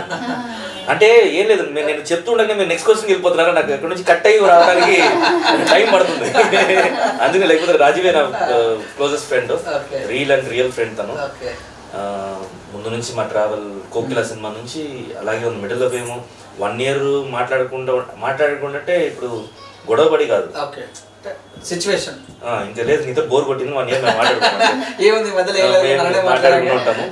అంటే ఏం లేదు, నేను చెప్తూ ఉండగా మీరు నెక్స్ట్ క్వశ్చన్కి వెళ్ళిపోతున్నారా, నాకు ఎక్కడి నుంచి కట్ అయ్యి రావడానికి టైం పడుతుంది. అందుకే లేకపోతే రాజీవే నా క్లోజెస్ట్ ఫ్రెండ్, రియల్ ఫ్రెండ్ తను. ముందు నుంచి మా ట్రావెల్ కోకిల సినిమా నుంచి అలాగే ఉంది. మిడిల్లో మేము 1 year మాట్లాడకుండా ఇప్పుడు గొడవపడి కాదు సిచ్యువేషన్ ఇంకా లేదు, నీతో బోర్ కొట్టింది 1 year మేము మాట్లాడుకుంటాము.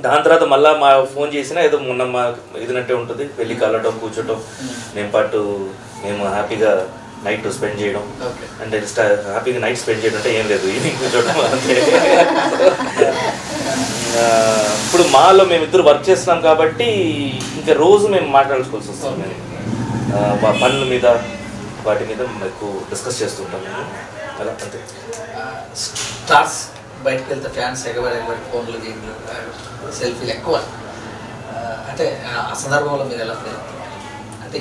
దాని తర్వాత మళ్ళీ మా ఫోన్ చేసినా ఏదో మొన్న మా ఇదినట్టే ఉంటుంది, వెళ్ళి కలవటం కూర్చోటం, మేము హ్యాపీగా నైట్ స్పెండ్ చేయడం. అంటే హ్యాపీగా నైట్ స్పెండ్ చేయడం అంటే ఏం లేదు, ఈవినింగ్ కూర్చోవడం అంతే. ఇప్పుడు మాలో మేమిద్దరు వర్క్ చేస్తున్నాం కాబట్టి ఇంకా రోజు మేము మాట్లాడుకోవాల్సి వస్తుంది. పనుల మీద వాటి మీద ఎక్కువ డిస్కస్ చేస్తుంటాం మేము. అలా అంతే. స్టార్స్ బయటకు వెళ్తే ఫ్యాన్స్ ఎగబడి ఫోన్లు గేమ్లు సెల్ఫీలు ఎక్కువ. అంటే ఆ సందర్భంలో మీరు ఎలా ఫీల్ అంటే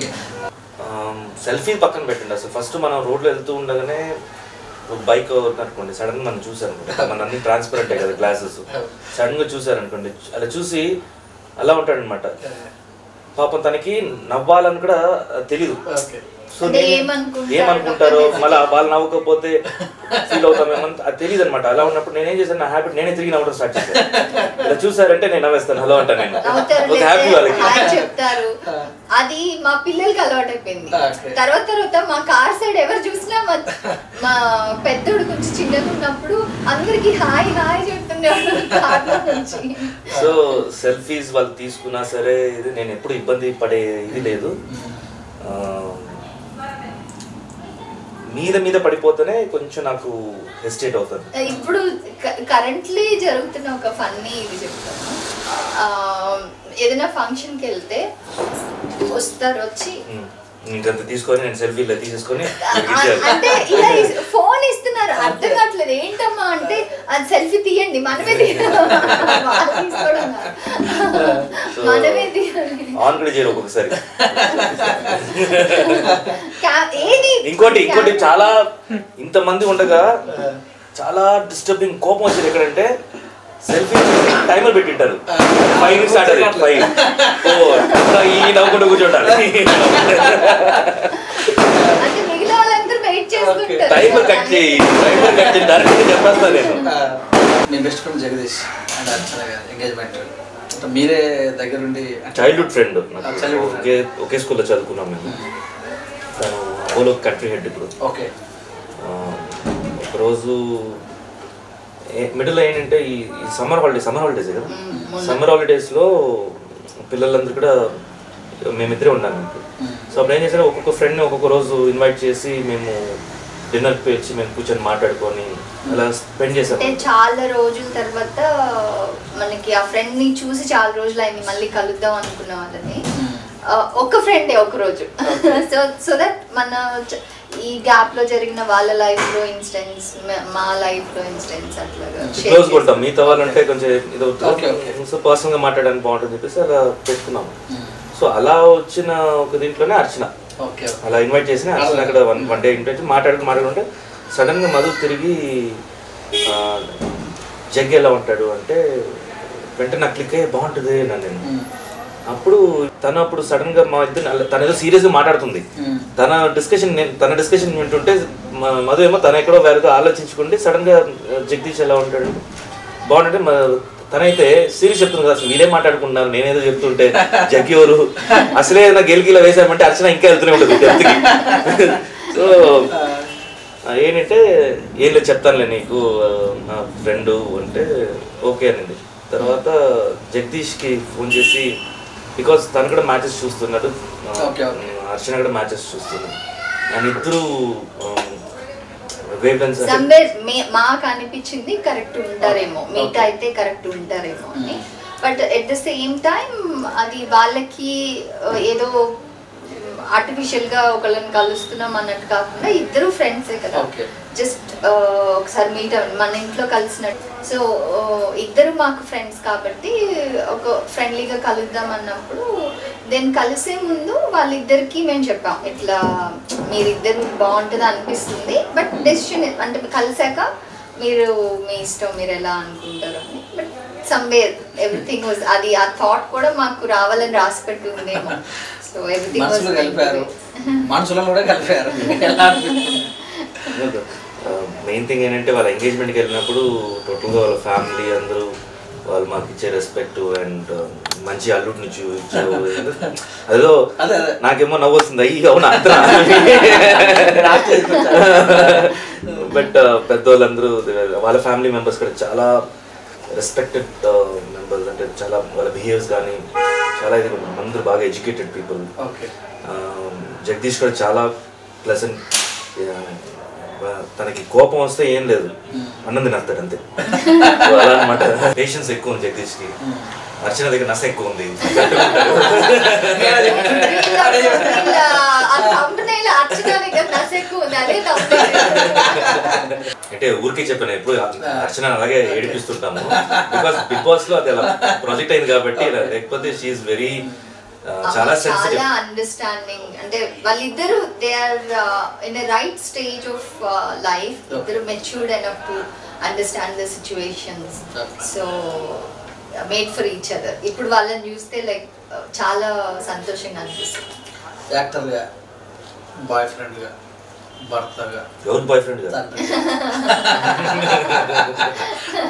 సెల్ఫీ పక్కన పెట్టండి. అసలు ఫస్ట్ మనం రోడ్లో వెళ్తూ ఉండగానే బైక్ అనుకోండి, సడన్గా మనం చూసారనుకోండి, మన అన్ని ట్రాన్స్పరెంటే కదా గ్లాసెస్, సడన్గా చూసారనుకోండి, అలా చూసి అలా ఉంటాడనమాట. పాపం తనకి నవ్వాలని కూడా తెలీదు. సో ఏమనుకుంటారో మళ్ళీ వాళ్ళు నవ్వకపోతే ఫీల్ అవుతామేమో అది తెలియదు అనమాట. అలా ఉన్నప్పుడు నేనేం చేశాను, నా హ్యాబిట్ నేనే తిరిగి నవ్వడం స్టార్ట్ చేశాను. ఇలా చూసారంటే నేను నవ్వేస్తాను, హలో అంటాను నేను, ఒక హ్యాపీ వాళ్ళకి చెప్తారు. అది మా పిల్లలకి అలవాటు అయిపోయింది. తర్వాత మా కార్ సైడ్ ఎవరు చూసినా మా పెద్దోడు కొంచెం చిన్నగా ఉన్నప్పుడు అందరికి హాయ్ హాయ్ చెప్తుండే. సో సెల్ఫీస్ వాళ్ళు తీసుకున్నా సరే ఇది నేను ఎప్పుడు ఇబ్బంది పడే ఇది లేదు. మీద పడిపోతేనే కొంచెం నాకు హెసిటేట్ అవుతుంది. ఇప్పుడు కరెంట్లీ జరుగుతున్న ఒక ఫన్నీ ఇది చెప్తాను. ఏదైనా ఫంక్షన్కి వెళ్తే వస్తారు వచ్చి ఇంకంత తీసుకొని నేను సెల్ఫీలో తీసేసుకొని అంటే ఇలా ఫోన్ ఇస్తున్నారు, అర్థం కావట్లేదు ఏంటమ్మా అంటే అది సెల్ఫీ తీయండి మనమే మనమే తీయాలి ఆన్ కూడా చేయరు ఒక్కొక్కసారి. ఇంకోటి చాలా ఇంతమంది ఉండగా చాలా డిస్టర్బింగ్ కోపం వచ్చేది ఎక్కడంటే సెల్ఫీ టైమర్ పెట్టింటారు 5 minutes స్టార్ట్ అది 5 ఈ నవ్వుకుంటూ కూర్చోండాలి. టైమర్ కట్ చేయి డైరెక్ట్ చెప్పేస్తా నేను. మీ బెస్ట్ ఫ్రెండ్ జగదీష్ అండ్ అర్చన గారి ఎంగేజ్మెంట్ మీరే దగ్గరుండి చైల్డ్హుడ్ ఫ్రెండ్, ఒకే స్కూల్లో చదువుకున్నాం మేము. తను అపోలో కంట్రీ హెడ్ ఇప్పుడు. ఓకే. ఒకరోజు మిడిల్ ఏంటంటే ఈ సమ్మర్ హాలిడేస్ కదా, సమ్మర్ హాలిడేస్లో పిల్లలందరూ కూడా మేమిద్దరే ఉన్నాము. సో అప్పుడు ఏం చేశారు, ఒక్కొక్క ఫ్రెండ్ని ఒక్కొక్క రోజు ఇన్వైట్ చేసి మేము డిన్నర్కి వచ్చి మేము కూర్చొని మాట్లాడుకొని అలా స్పెండ్ చేసాము. చాలా రోజుల తర్వాత మనకి ఆ ఫ్రెండ్ ని చూసి చాలా రోజులు అయింది, మళ్ళీ కలుద్దాం అనుకున్న వాళ్ళని ఒక ఫ్రెండే ఒక రోజు. సో దట్ మన ఈ గ్యాప్ లో జరిగిన వాళ్ళ లైఫ్ లో ఇన్సిడెంట్స్, మా లైఫ్ లో ఇన్సిడెంట్స్ అట్లాగా క్లోజ్ కొడతాం. మిగతా వాళ్ళంటే కొంచెం ఇది అవుతుంది, సో పర్సనల్ గా మాట్లాడడానికి బాగుంటుంది చెప్పేసి అలా పెట్టుకున్నాము. సో అలా వచ్చిన ఒక దీంట్లోనే అర్చన అలా ఇన్వైట్ చేసిన అర్చన అక్కడ వన్ డే ఇన్వైట్ మాట్లాడుకుంటే సడన్ గా మధు తిరిగి జగ్గి ఎలా ఉంటాడు అంటే వెంటనే నాకు క్లిక్ అయ్యి బాగుంటుంది అన్నాను నేను. అప్పుడు సడన్ గా మా ఇద్దరు తన ఏదో సీరియస్ గా మాట్లాడుతుంది, తన డిస్కషన్ వింటుంటే మధు ఏమో తన ఎక్కడో వేరేదో ఆలోచించుకుంటే సడన్ గా జగదీష్ ఎలా ఉంటాడు బాగుంటుంటే తనైతే సీరియస్ చెప్తుంది కదా, అసలు వీళ్ళే మాట్లాడుకుంటున్నారు నేనేదో చెప్తుంటే జగ్గి ఎవరు అసలే ఏదైనా గెలికిలా వేసామంటే అర్చన ఇంకా వెళ్తూనే ఉంటుంది డెప్త్కి. సో ఏంటంటే ఏం లేదు చెప్తానులే నీకు నా ఫ్రెండు అంటే ఓకే అనండి. తర్వాత జగదీష్కి ఫోన్ చేసి, బికాస్ తను కూడా మ్యాచెస్ చూస్తున్నాడు, అర్చన కూడా మ్యాచెస్ చూస్తున్నాడు, అండ్ ఇద్దరు మాకు అనిపించింది కరెక్ట్ ఉంటారేమో, మీకు అయితే కరెక్ట్ ఉంటారేమో అని. But at the same time అది వాళ్ళకి ఏదో ఆర్టిఫిషియల్ గా ఒకళ్ళని కలుస్తున్నాం అన్నట్టు కాకుండా ఇద్దరు ఫ్రెండ్సే కదా, జస్ట్ ఒకసారి మీట్ మన ఇంట్లో కలిసినట్టు. సో ఇద్దరు మాకు ఫ్రెండ్స్ కాబట్టి ఒక ఫ్రెండ్లీగా కలుద్దాం అన్నప్పుడు దెన్ కలిసే ముందు వాళ్ళిద్దరికి మేము చెప్పాం ఇట్లా మీరిద్దరు బాగుంటుంది అనిపిస్తుంది, బట్ డెసిషన్ అంటే కలిసాక మీరు మీ ఇష్టం మీరు ఎలా అనుకుంటారు అని. బట్ సమ్వేర్ ఎవ్రీథింగ్ వాజ్ అది ఆ థాట్ కూడా మాకు రావాలని రాసి పెట్టి ఉందేమో. సో ఎవ్రీథింగ్ వాజ్ మనసులో కూడా కలిపారు. మెయిన్ థింగ్ ఏంటంటే వాళ్ళ ఎంగేజ్మెంట్కి వెళ్ళినప్పుడు టోటల్గా వాళ్ళ ఫ్యామిలీ అందరూ వాళ్ళు మాకు ఇచ్చే రెస్పెక్ట్ అండ్ మంచి అల్లుడిని చూపించారు. అదో నాకేమో నవ్వు వస్తుంది, అయ్యి అవునా అంతా. బట్ పెద్దవాళ్ళందరూ వాళ్ళ ఫ్యామిలీ మెంబర్స్ కూడా చాలా రెస్పెక్టెడ్ మెంబర్స్, అంటే చాలా వాళ్ళ బిహేవ్స్ కానీ చాలా ఇది అందరూ బాగా ఎడ్యుకేటెడ్ పీపుల్. జగదీష్ కూడా చాలా ప్లెజెంట్, తనకి కోపం వస్తే ఏం లేదు అన్నం తినేస్తాడు అంతే, అలా అనమాట. పేషెన్స్ ఎక్కువ ఉంది జగదీష్కి, అర్చన దగ్గర నస ఎక్కువ ఉంది. అంటే ఊరికే చెప్పాను ఎప్పుడు అర్చన అలాగే ఏడిపిస్తుంటాము బికాస్ బిగ్ బాస్ లో అది అలా ప్రాజెక్ట్ అయింది కాబట్టి లేకపోతే షీఈస్ వెరీ చాలా అండర్స్టాండింగ్. అంటే వాళ్ళిద్దరు they are in a right stage of life. ఇద్దరు matured enough to understand the situations. So made for each other. ఇప్పుడు వాళ్ళని చూస్తే లైక్ చాలా సంతోషంగా అనిపిస్తుంది. యాక్టర్గా, బాయ్ ఫ్రెండ్గా, భర్తగా. ఎవరు బాయ్ ఫ్రెండ్ గా?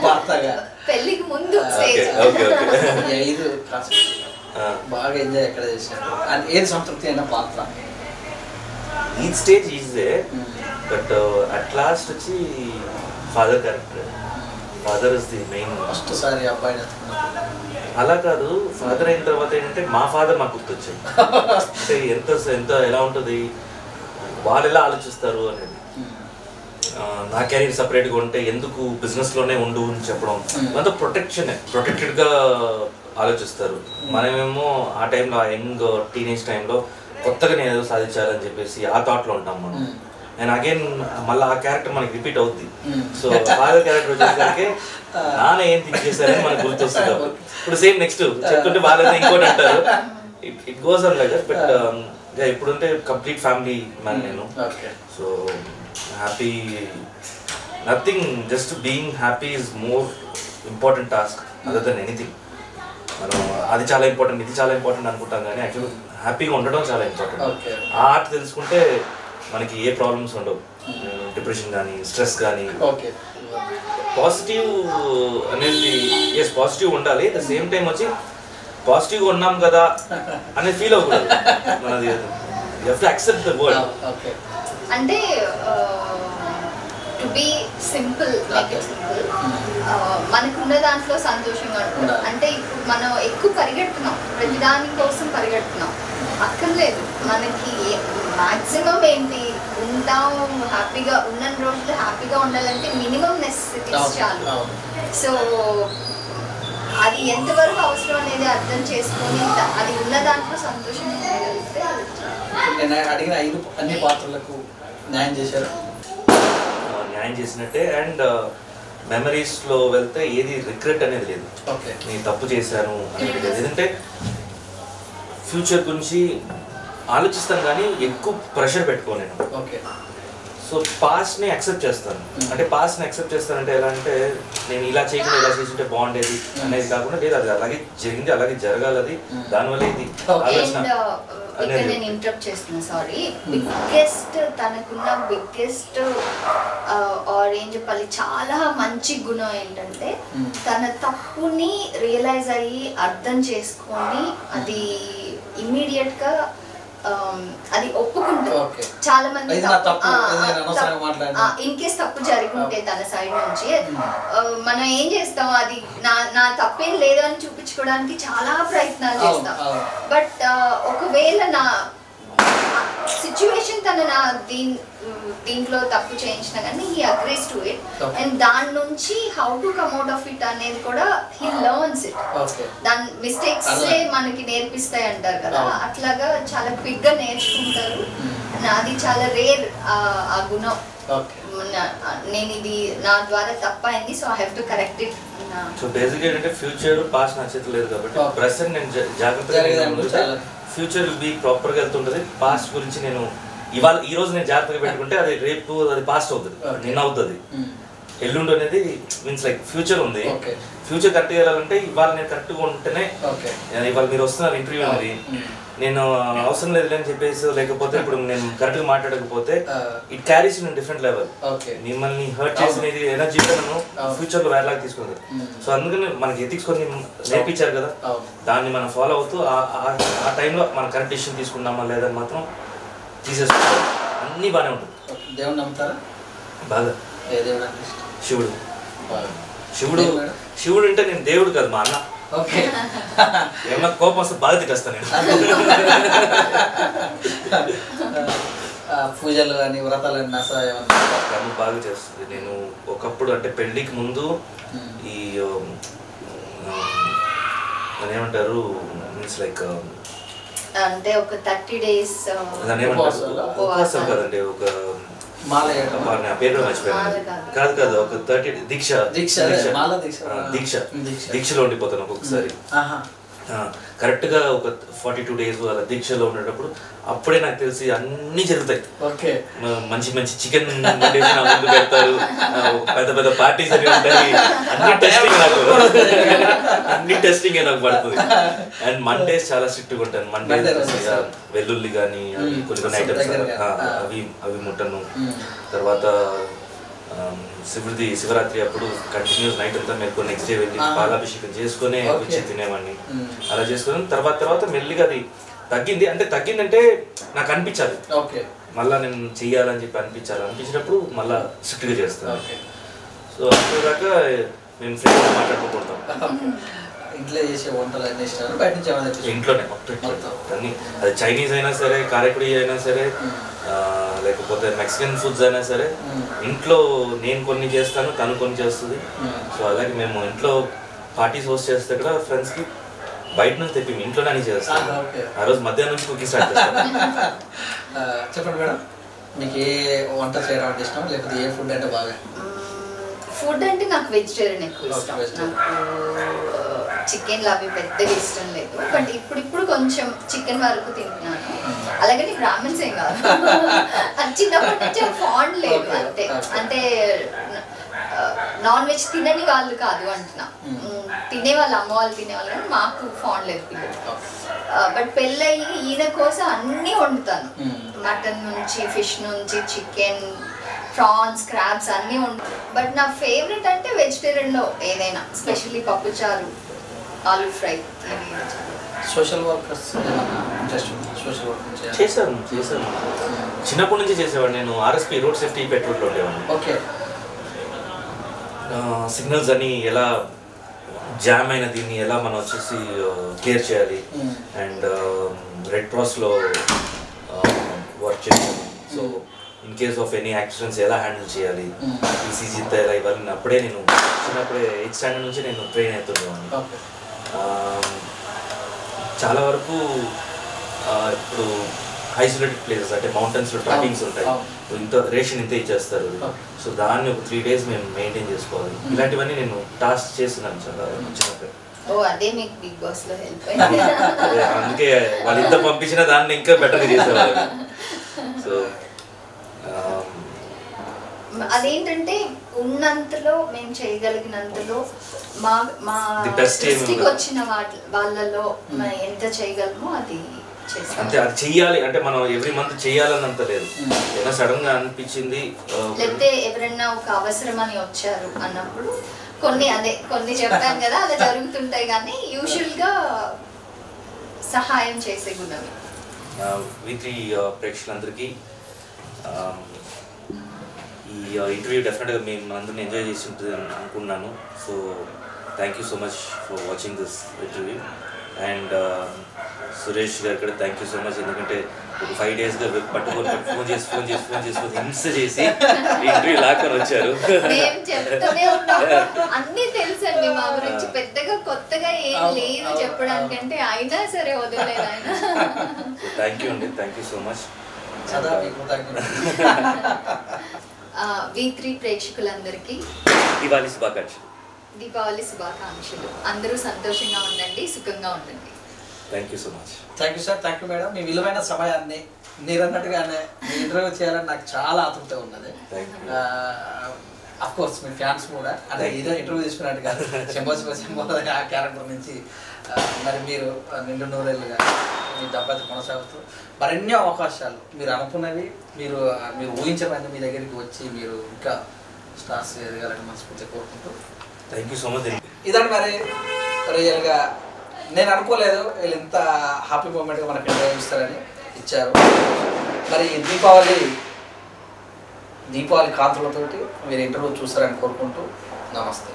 భర్తగా. పెళ్లికి ముందు స్టేజ్ 5 బాగా ఎంజాయ్ ఎక్కడ చేశాడు అండ్ ఏది సంతృప్తి అయిన పాత్ర? ఈ స్టేజ్ ఈజే బట్ అట్ లాస్ట్ వచ్చి father character. Father is the main. First సారి అబ్బాయిని అలా కాదు, ఫాదర్ అయిన తర్వాత ఏంటంటే మా ఫాదర్ మాకు గుర్తొచ్చాయి. అంటే ఎంత ఎలా ఉంటుంది, వాళ్ళు ఎలా ఆలోచిస్తారు అనేది. నా కెరీర్ సపరేట్గా ఉంటే ఎందుకు బిజినెస్లోనే ఉండు అని చెప్పడం, అంతా ప్రొటెక్టెడ్గా ఆలోచిస్తారు. మనమేమో ఆ టైంలో, ఆ యంగ్ టీనేజ్ టైంలో కొత్తగా నేను ఏదో సాధించాలని చెప్పేసి ఆ థాట్లో ఉంటాం మనం. అండ్ అగైన్ మళ్ళీ ఆ క్యారెక్టర్ మనకి రిపీట్ అవుద్ది. సో ఫాదర్ క్యారెక్టర్ వచ్చేసరికి నాన్న ఏం థింక్ చేశారని మనకు గుర్తొస్తుంది. ఇప్పుడు సేమ్ నెక్స్ట్ చెప్తుంటే వాళ్ళైతే ఇంకోటి అంటారు. It goes on like that. But ఇప్పుడుంటే కంప్లీట్ ఫ్యామిలీ మ్యాన్ నేను. So happy, nothing, just being happy is more important task other than anything. మనం అది చాలా ఇంపార్టెంట్, ఇది చాలా ఇంపార్టెంట్ అనుకుంటాం, కానీ యాక్చువల్ హ్యాపీగా ఉండడం చాలా ఇంపార్టెంట్. ఆ ఆర్ట్ తెలుసుకుంటే మనకి ఏ ప్రాబ్లమ్స్ ఉండవు, డిప్రెషన్ కానీ, స్ట్రెస్ కానీ. పాజిటివ్ అనేది ఎస్ పాజిటివ్ ఉండాలి. అట్ ద సేమ్ టైం వచ్చి పాజిటివ్గా ఉన్నాం కదా అనేది ఫీల్ అవ్వకూడదు. మనది you have to accept the world. అంటే to be simple, make it simple. మనకున్న దాంట్లో సంతోషంగా ఉంటుంది. అంటే ఇప్పుడు మనం ఎక్కువ పరిగెడుతున్నాం, ప్రతిదాని కోసం పరిగెడుతున్నాం. అక్కర్లేదు, మనకి మాక్సిమం ఏంటి, ఉంటాం హ్యాపీగా, ఉన్న రోజులు హ్యాపీగా ఉండాలంటే మినిమం నెసెసిటీస్ చాలు. సో అది ఎంతవరకు అవసరం అనేది అర్థం చేసుకొని అది ఉన్న దాంట్లో సంతోషంగా ఉండగలిగితే. నేను అడిగిన 5 అన్ని పాత్రలకు న్యాయం చేశారు. న్యాయం చేసినట్టే. అండ్ మెమరీస్లో వెళ్తే ఏది రిగ్రెట్ అనేది లేదు. నేను తప్పు చేశాను అనేది లేదు. ఎందుకంటే ఫ్యూచర్ గురించి ఆలోచిస్తాను కానీ ఎక్కువ ప్రెషర్ పెట్టుకోను నేను. సో పాస్ట్ని యాక్సెప్ట్ చేస్తాను. అంటే పాస్ట్ని యాక్సెప్ట్ చేస్తానంటే ఎలా అంటే, నేను ఇలా చేయకుండా ఇలా చేస్తుంటే బాగుండేది అనేది కాకుండా, లేదు అది అలాగే జరిగింది, అలాగే జరగాలి, అది దానివల్ల ఇది ఆలోచన. నేను ఇంటరప్ట్ చేస్తున్నాను, సారీ. బిగ్గెస్ట్ తనకున్న బిగ్గెస్ట్ ఆర్ ఏం చెప్పాలి, చాలా మంచి గుణం ఏంటంటే తన తప్పుని రియలైజ్ అయ్యి అర్థం చేసుకొని అది ఇమ్మీడియట్ గా అది ఒప్పుకుంటారు. చాలా మంది ఇన్ కేస్ తప్పు జరిగి ఉంటే తన సైడ్ నుంచి మనం ఏం చేస్తాం, అది నా తప్పేం లేదు అని చూపించుకోవడానికి చాలా ప్రయత్నాలు చేస్తాం. బట్ ఒకవేళ నా సిచ్యువేషన్ తన దీంట్లో తప్పు చేయించిన కానీ he agrees to it. And దాని నుంచి how to come out of it అనేది కూడా హీ లెర్న్స్ ఇట్. దాని మిస్టేక్స్ మనకి నేర్పిస్తాయి అంటారు కదా, అట్లాగా చాలా క్విక్ గా నేర్చుకుంటారు. అది చాలా రేర్ ఆ గుణం. నేను ఇది నా ద్వారా తప్పైంది, so I have to correct it. So బేసిక్గా ఏంటంటే ఫ్యూచర్ పాస్ట్ నచ్చట్లేదు కాబట్టి ప్రెసెంట్ నేను జాగ్రత్తగా, ఫ్యూచర్ విల్ బి ప్రాపర్గా వెళ్తుంటుంది. పాస్ట్ గురించి నేను ఇవాళ ఈ రోజు నేను జాగ్రత్తగా పెట్టుకుంటే అది రేపు అది పాస్ట్ అవుతుంది, నిన్న అవుతుంది. ఎల్లుండి అనేది మీన్స్ లైక్ ఫ్యూచర్ ఉంది. ఫ్యూచర్ కరెక్ట్గా వెళ్ళాలంటే ఇవాళ నేను కరెక్ట్గా ఉంటేనే, ఇవాళ మీరు వస్తున్నారు ఇంటర్వ్యూ అనేది, నేను అవసరం లేదు అని చెప్పేసి, లేకపోతే ఇప్పుడు నేను కరెక్ట్గా మాట్లాడకపోతే it carries in different level. మిమ్మల్ని హర్ట్ చేసినది ఎనర్జీగా నన్ను ఫ్యూచర్లో వేరేలాగా తీసుకుంది. సో అందుకని మనకి ఎథిక్స్ కొన్ని నేర్పించారు కదా, దాన్ని మనం ఫాలో అవుతూ ఆ టైంలో మనం కరెక్ట్ డెసిషన్ తీసుకున్నామా లేదని మాత్రం తీసేసుకోవాలి. అన్నీ బాగానే ఉంటుంది. దేవుడు నమ్ముతారా? బాగా. శివుడు. శివుడు అంటే నేను దేవుడు కాదు, మా అన్న. ఏమన్నా కోపం వస్తే బాగా తిట్టేస్తాను నేను. పూజలు కానీ వ్రతాలు బాగా చేస్తుంది. నేను ఒకప్పుడు అంటే పెళ్ళికి ముందు ఈ ఏమంటారు మీన్స్ లైక్ అంటే ఒక 30 days ఉపవాసం కదండి, ఒక పేరు మర్చిపోయాను. కాదు ఒక 30 దీక్షలో ఉండిపోతాను ఒక్కొక్కసారి. కరెక్ట్గా ఒక 42 days అలా దీక్షలో ఉండేటప్పుడు అప్పుడే నాకు తెలిసి అన్నీ జరుగుతాయి. మంచి మంచి చికెన్ ముందు పెడతారు, పెద్ద పెద్ద పార్టీస్ అవి ఉంటాయి, అన్ని టెస్టింగ్ నాకు పడుతుంది. అండ్ మండేస్ చాలా స్ట్రిక్ట్గా ఉంటాను. మండే వెల్లుల్లి కానీ కొన్ని ఐటమ్స్ అవి ముట్టను. తర్వాత శివరాత్రి అప్పుడు కంటిన్యూస్ నైట్ అంతా మేల్కొని నెక్స్ట్ డే వెళ్ళి పాలాభిషేకం చేసుకునే వచ్చి తినేవాడిని. అలా చేసుకుని తర్వాత మెల్లిగా అది తగ్గింది. అంటే తగ్గిందంటే నాకు అనిపించాలి, మళ్ళీ నేను చెయ్యాలని చెప్పి అనిపించినప్పుడు మళ్ళీ స్ట్రిక్ట్గా చేస్తాను. సో అప్పటిదాకా మేము ఫ్రెండ్స్ మాట్లాడుకోకూడతాం. ఇంట్లో చేసే వంటలు అన్నీ ఇష్టం, బయట నుంచి ఇంట్లోనే అన్ని, అది చైనీస్ అయినా సరే, కారకుడి అయినా సరే, లేకపోతే మెక్సికన్ ఫుడ్స్ అయినా సరే, ఇంట్లో నేను కొన్ని చేస్తాను, తను కొన్ని చేస్తుంది. సో అలాగే మేము ఇంట్లో పార్టీస్ హోస్ట్ చేస్తే కూడా ఫ్రెండ్స్కి బయట నుంచి తెప్పి ఇంట్లోనే అని చేస్తాను. ఆ రోజు మధ్యాహ్నం నుంచి కుకింగ్ స్టార్ట్ చేస్తాను. చెప్పండి మేడం, మీకు ఏ వంట చేయడం అంటే ఇష్టం, లేకపోతే ఏ ఫుడ్ అంటే బాగా? ఫుడ్ అంటే నాకు వెజిటేరియన్ ఎక్కువ ఇష్టం. నాకు చికెన్లు అవి పెద్దగా ఇష్టం లేదు, బట్ ఇప్పుడు కొంచెం చికెన్ వరకు తింటున్నాను. అలాగే బ్రాహ్మణ్స్ ఏం కాదు, చిన్నప్పటి నుంచి ఫాండ్ లేదు అంతే. అంటే నాన్ వెజ్ తినని వాళ్ళు కాదు అంటున్నా, తినేవాళ్ళు, అమ్మ వాళ్ళు తినేవాళ్ళు, కానీ మాకు ఫాండ్ లేదు పిల్లలు. బట్ పెళ్ళయి ఈయన కోసం అన్నీ వండుతాను, మటన్ నుంచి, ఫిష్ నుంచి, చికెన్, ప్రాన్స్, క్రాబ్స్ అన్నీ ఉంటాయి. బట్ నా ఫేవరెట్ అంటే వెజిటేరియన్లో ఏదైనా, స్పెషల్లీ పప్పుచారు, aloo fry. Social workers social work చేశాను చిన్నప్పటి నుంచి చేసేవాడు. నేను ఆర్ఎస్పీ రోడ్ సేఫ్టీ పెట్రోల్లో ఉండేవాడిని. ఓకే. సిగ్నల్స్ అని ఎలా జామ్ అయిన దీన్ని ఎలా మనం వచ్చేసి క్లియర్ చేయాలి, అండ్ రెడ్ క్రాస్లో వర్క్ చేయాలి. So in case of any accidents ఎలా హ్యాండిల్ చేయాలి, ఈసీజీ ఎలా ఇవ్వాలి, అప్పుడే నేను చిన్నప్పుడే 8th standard నుంచి నేను ట్రైన్ అవుతున్నాను. చాలా వరకు ఇప్పుడు ఐసోలేటెడ్ ప్లేసెస్ అంటే మౌంటైన్స్లో ట్రాకింగ్స్ ఉంటాయి, ఇంత రేషన్ ఇంత ఇచ్చేస్తారు. సో దాన్ని ఒక 3 days మేము మెయింటైన్ చేసుకోవాలి. ఇలాంటివన్నీ నేను టాస్క్ చేస్తున్నాను చాలా చిన్నప్పుడు. అందుకే వాళ్ళు ఇంత పంపించిన దాన్ని ఇంకా బెటర్గా చేసేవాళ్ళు. సో అదేంటంటే ఉన్నంతలో మేము చేయగలిగినంతలో మా దృష్టికి వచ్చిన వాళ్ళలో మనం ఎంత చేయగలమో అది అంతే. అది చెయ్యాలి అంటే మనం ఎవ్రీ మంత్ చెయ్యాలన్నంత లేదు, ఏదైనా సడన్ గా అనిపించింది, లేకపోతే ఎవరైనా ఒక అవసరం అని వచ్చారు అన్నప్పుడు కొన్ని చెప్పాను కదా అలా జరుగుతుంటాయి, కానీ యూజువల్ గా సహాయం చేసే గుణం. V3 ప్రేక్షకులందరికీ ఈ ఇంటర్వ్యూ డెఫినెట్గా మేము అందరిని ఎంజాయ్ చేసి ఉంటుంది అనుకున్నాను. So thank you so much for watching this interview. And Suresh గారు కూడా థ్యాంక్ యూ సో మచ్, ఎందుకంటే ఒక 5 daysగా పట్టుకొని ఫోన్ చేసి హింస చేసి ఇంటర్వ్యూ లాక్కొని వచ్చారు. అన్నీ తెలుసండి మా గురించి, పెద్దగా కొత్తగా ఏం లేదు చెప్పడానికంటే, అయినా సరే వదిలేదు ఆయన. థ్యాంక్ యూ అండి, thank you so much. V3 ప్రేక్షకులందరికీ దీపావళి శుభాకాంక్షలు. అందరూ సంతోషంగా ఉండండి, సుఖంగా ఉండండి. Thank you so much. Thank you sir, thank you madam. మీ విలువైన సమయాన్ని మీరన్నట్టుగానే మీ ఇంటర్వ్యూ చేయాలని నాకు చాలా ఆతృత ఉన్నది. అఫ్ కోర్స్ మీ ఫ్యాన్స్ కూడా, అంటే ఏదో ఇంటర్వ్యూ తీసుకున్నట్టుగా శంభో ఆ క్యారెక్టర్ నుంచి మరి మీరు నిండు నూరేళ్ళుగా మీ దంపతి కొనసాగుతూ మరెన్నో అవకాశాలు మీరు అనుకున్నవి, మీరు ఊహించబడింది మీ దగ్గరికి వచ్చి మీరు ఇంకా స్టార్స్ ఎదగాలని మనస్ఫూర్తిగా కోరుకుంటూ థ్యాంక్ యూ సో మచ్. ఇదండి మరి రియల్గా నేను అనుకోలేదు వీళ్ళు ఇంత హ్యాపీ మూమెంట్గా మనకు ఇంటర్వ్యూ ఇస్తారని ఇచ్చారు. మరి దీపావళి కాంతులతోటి మీరు ఇంటర్వ్యూ చూస్తారని కోరుకుంటూ నమస్తే.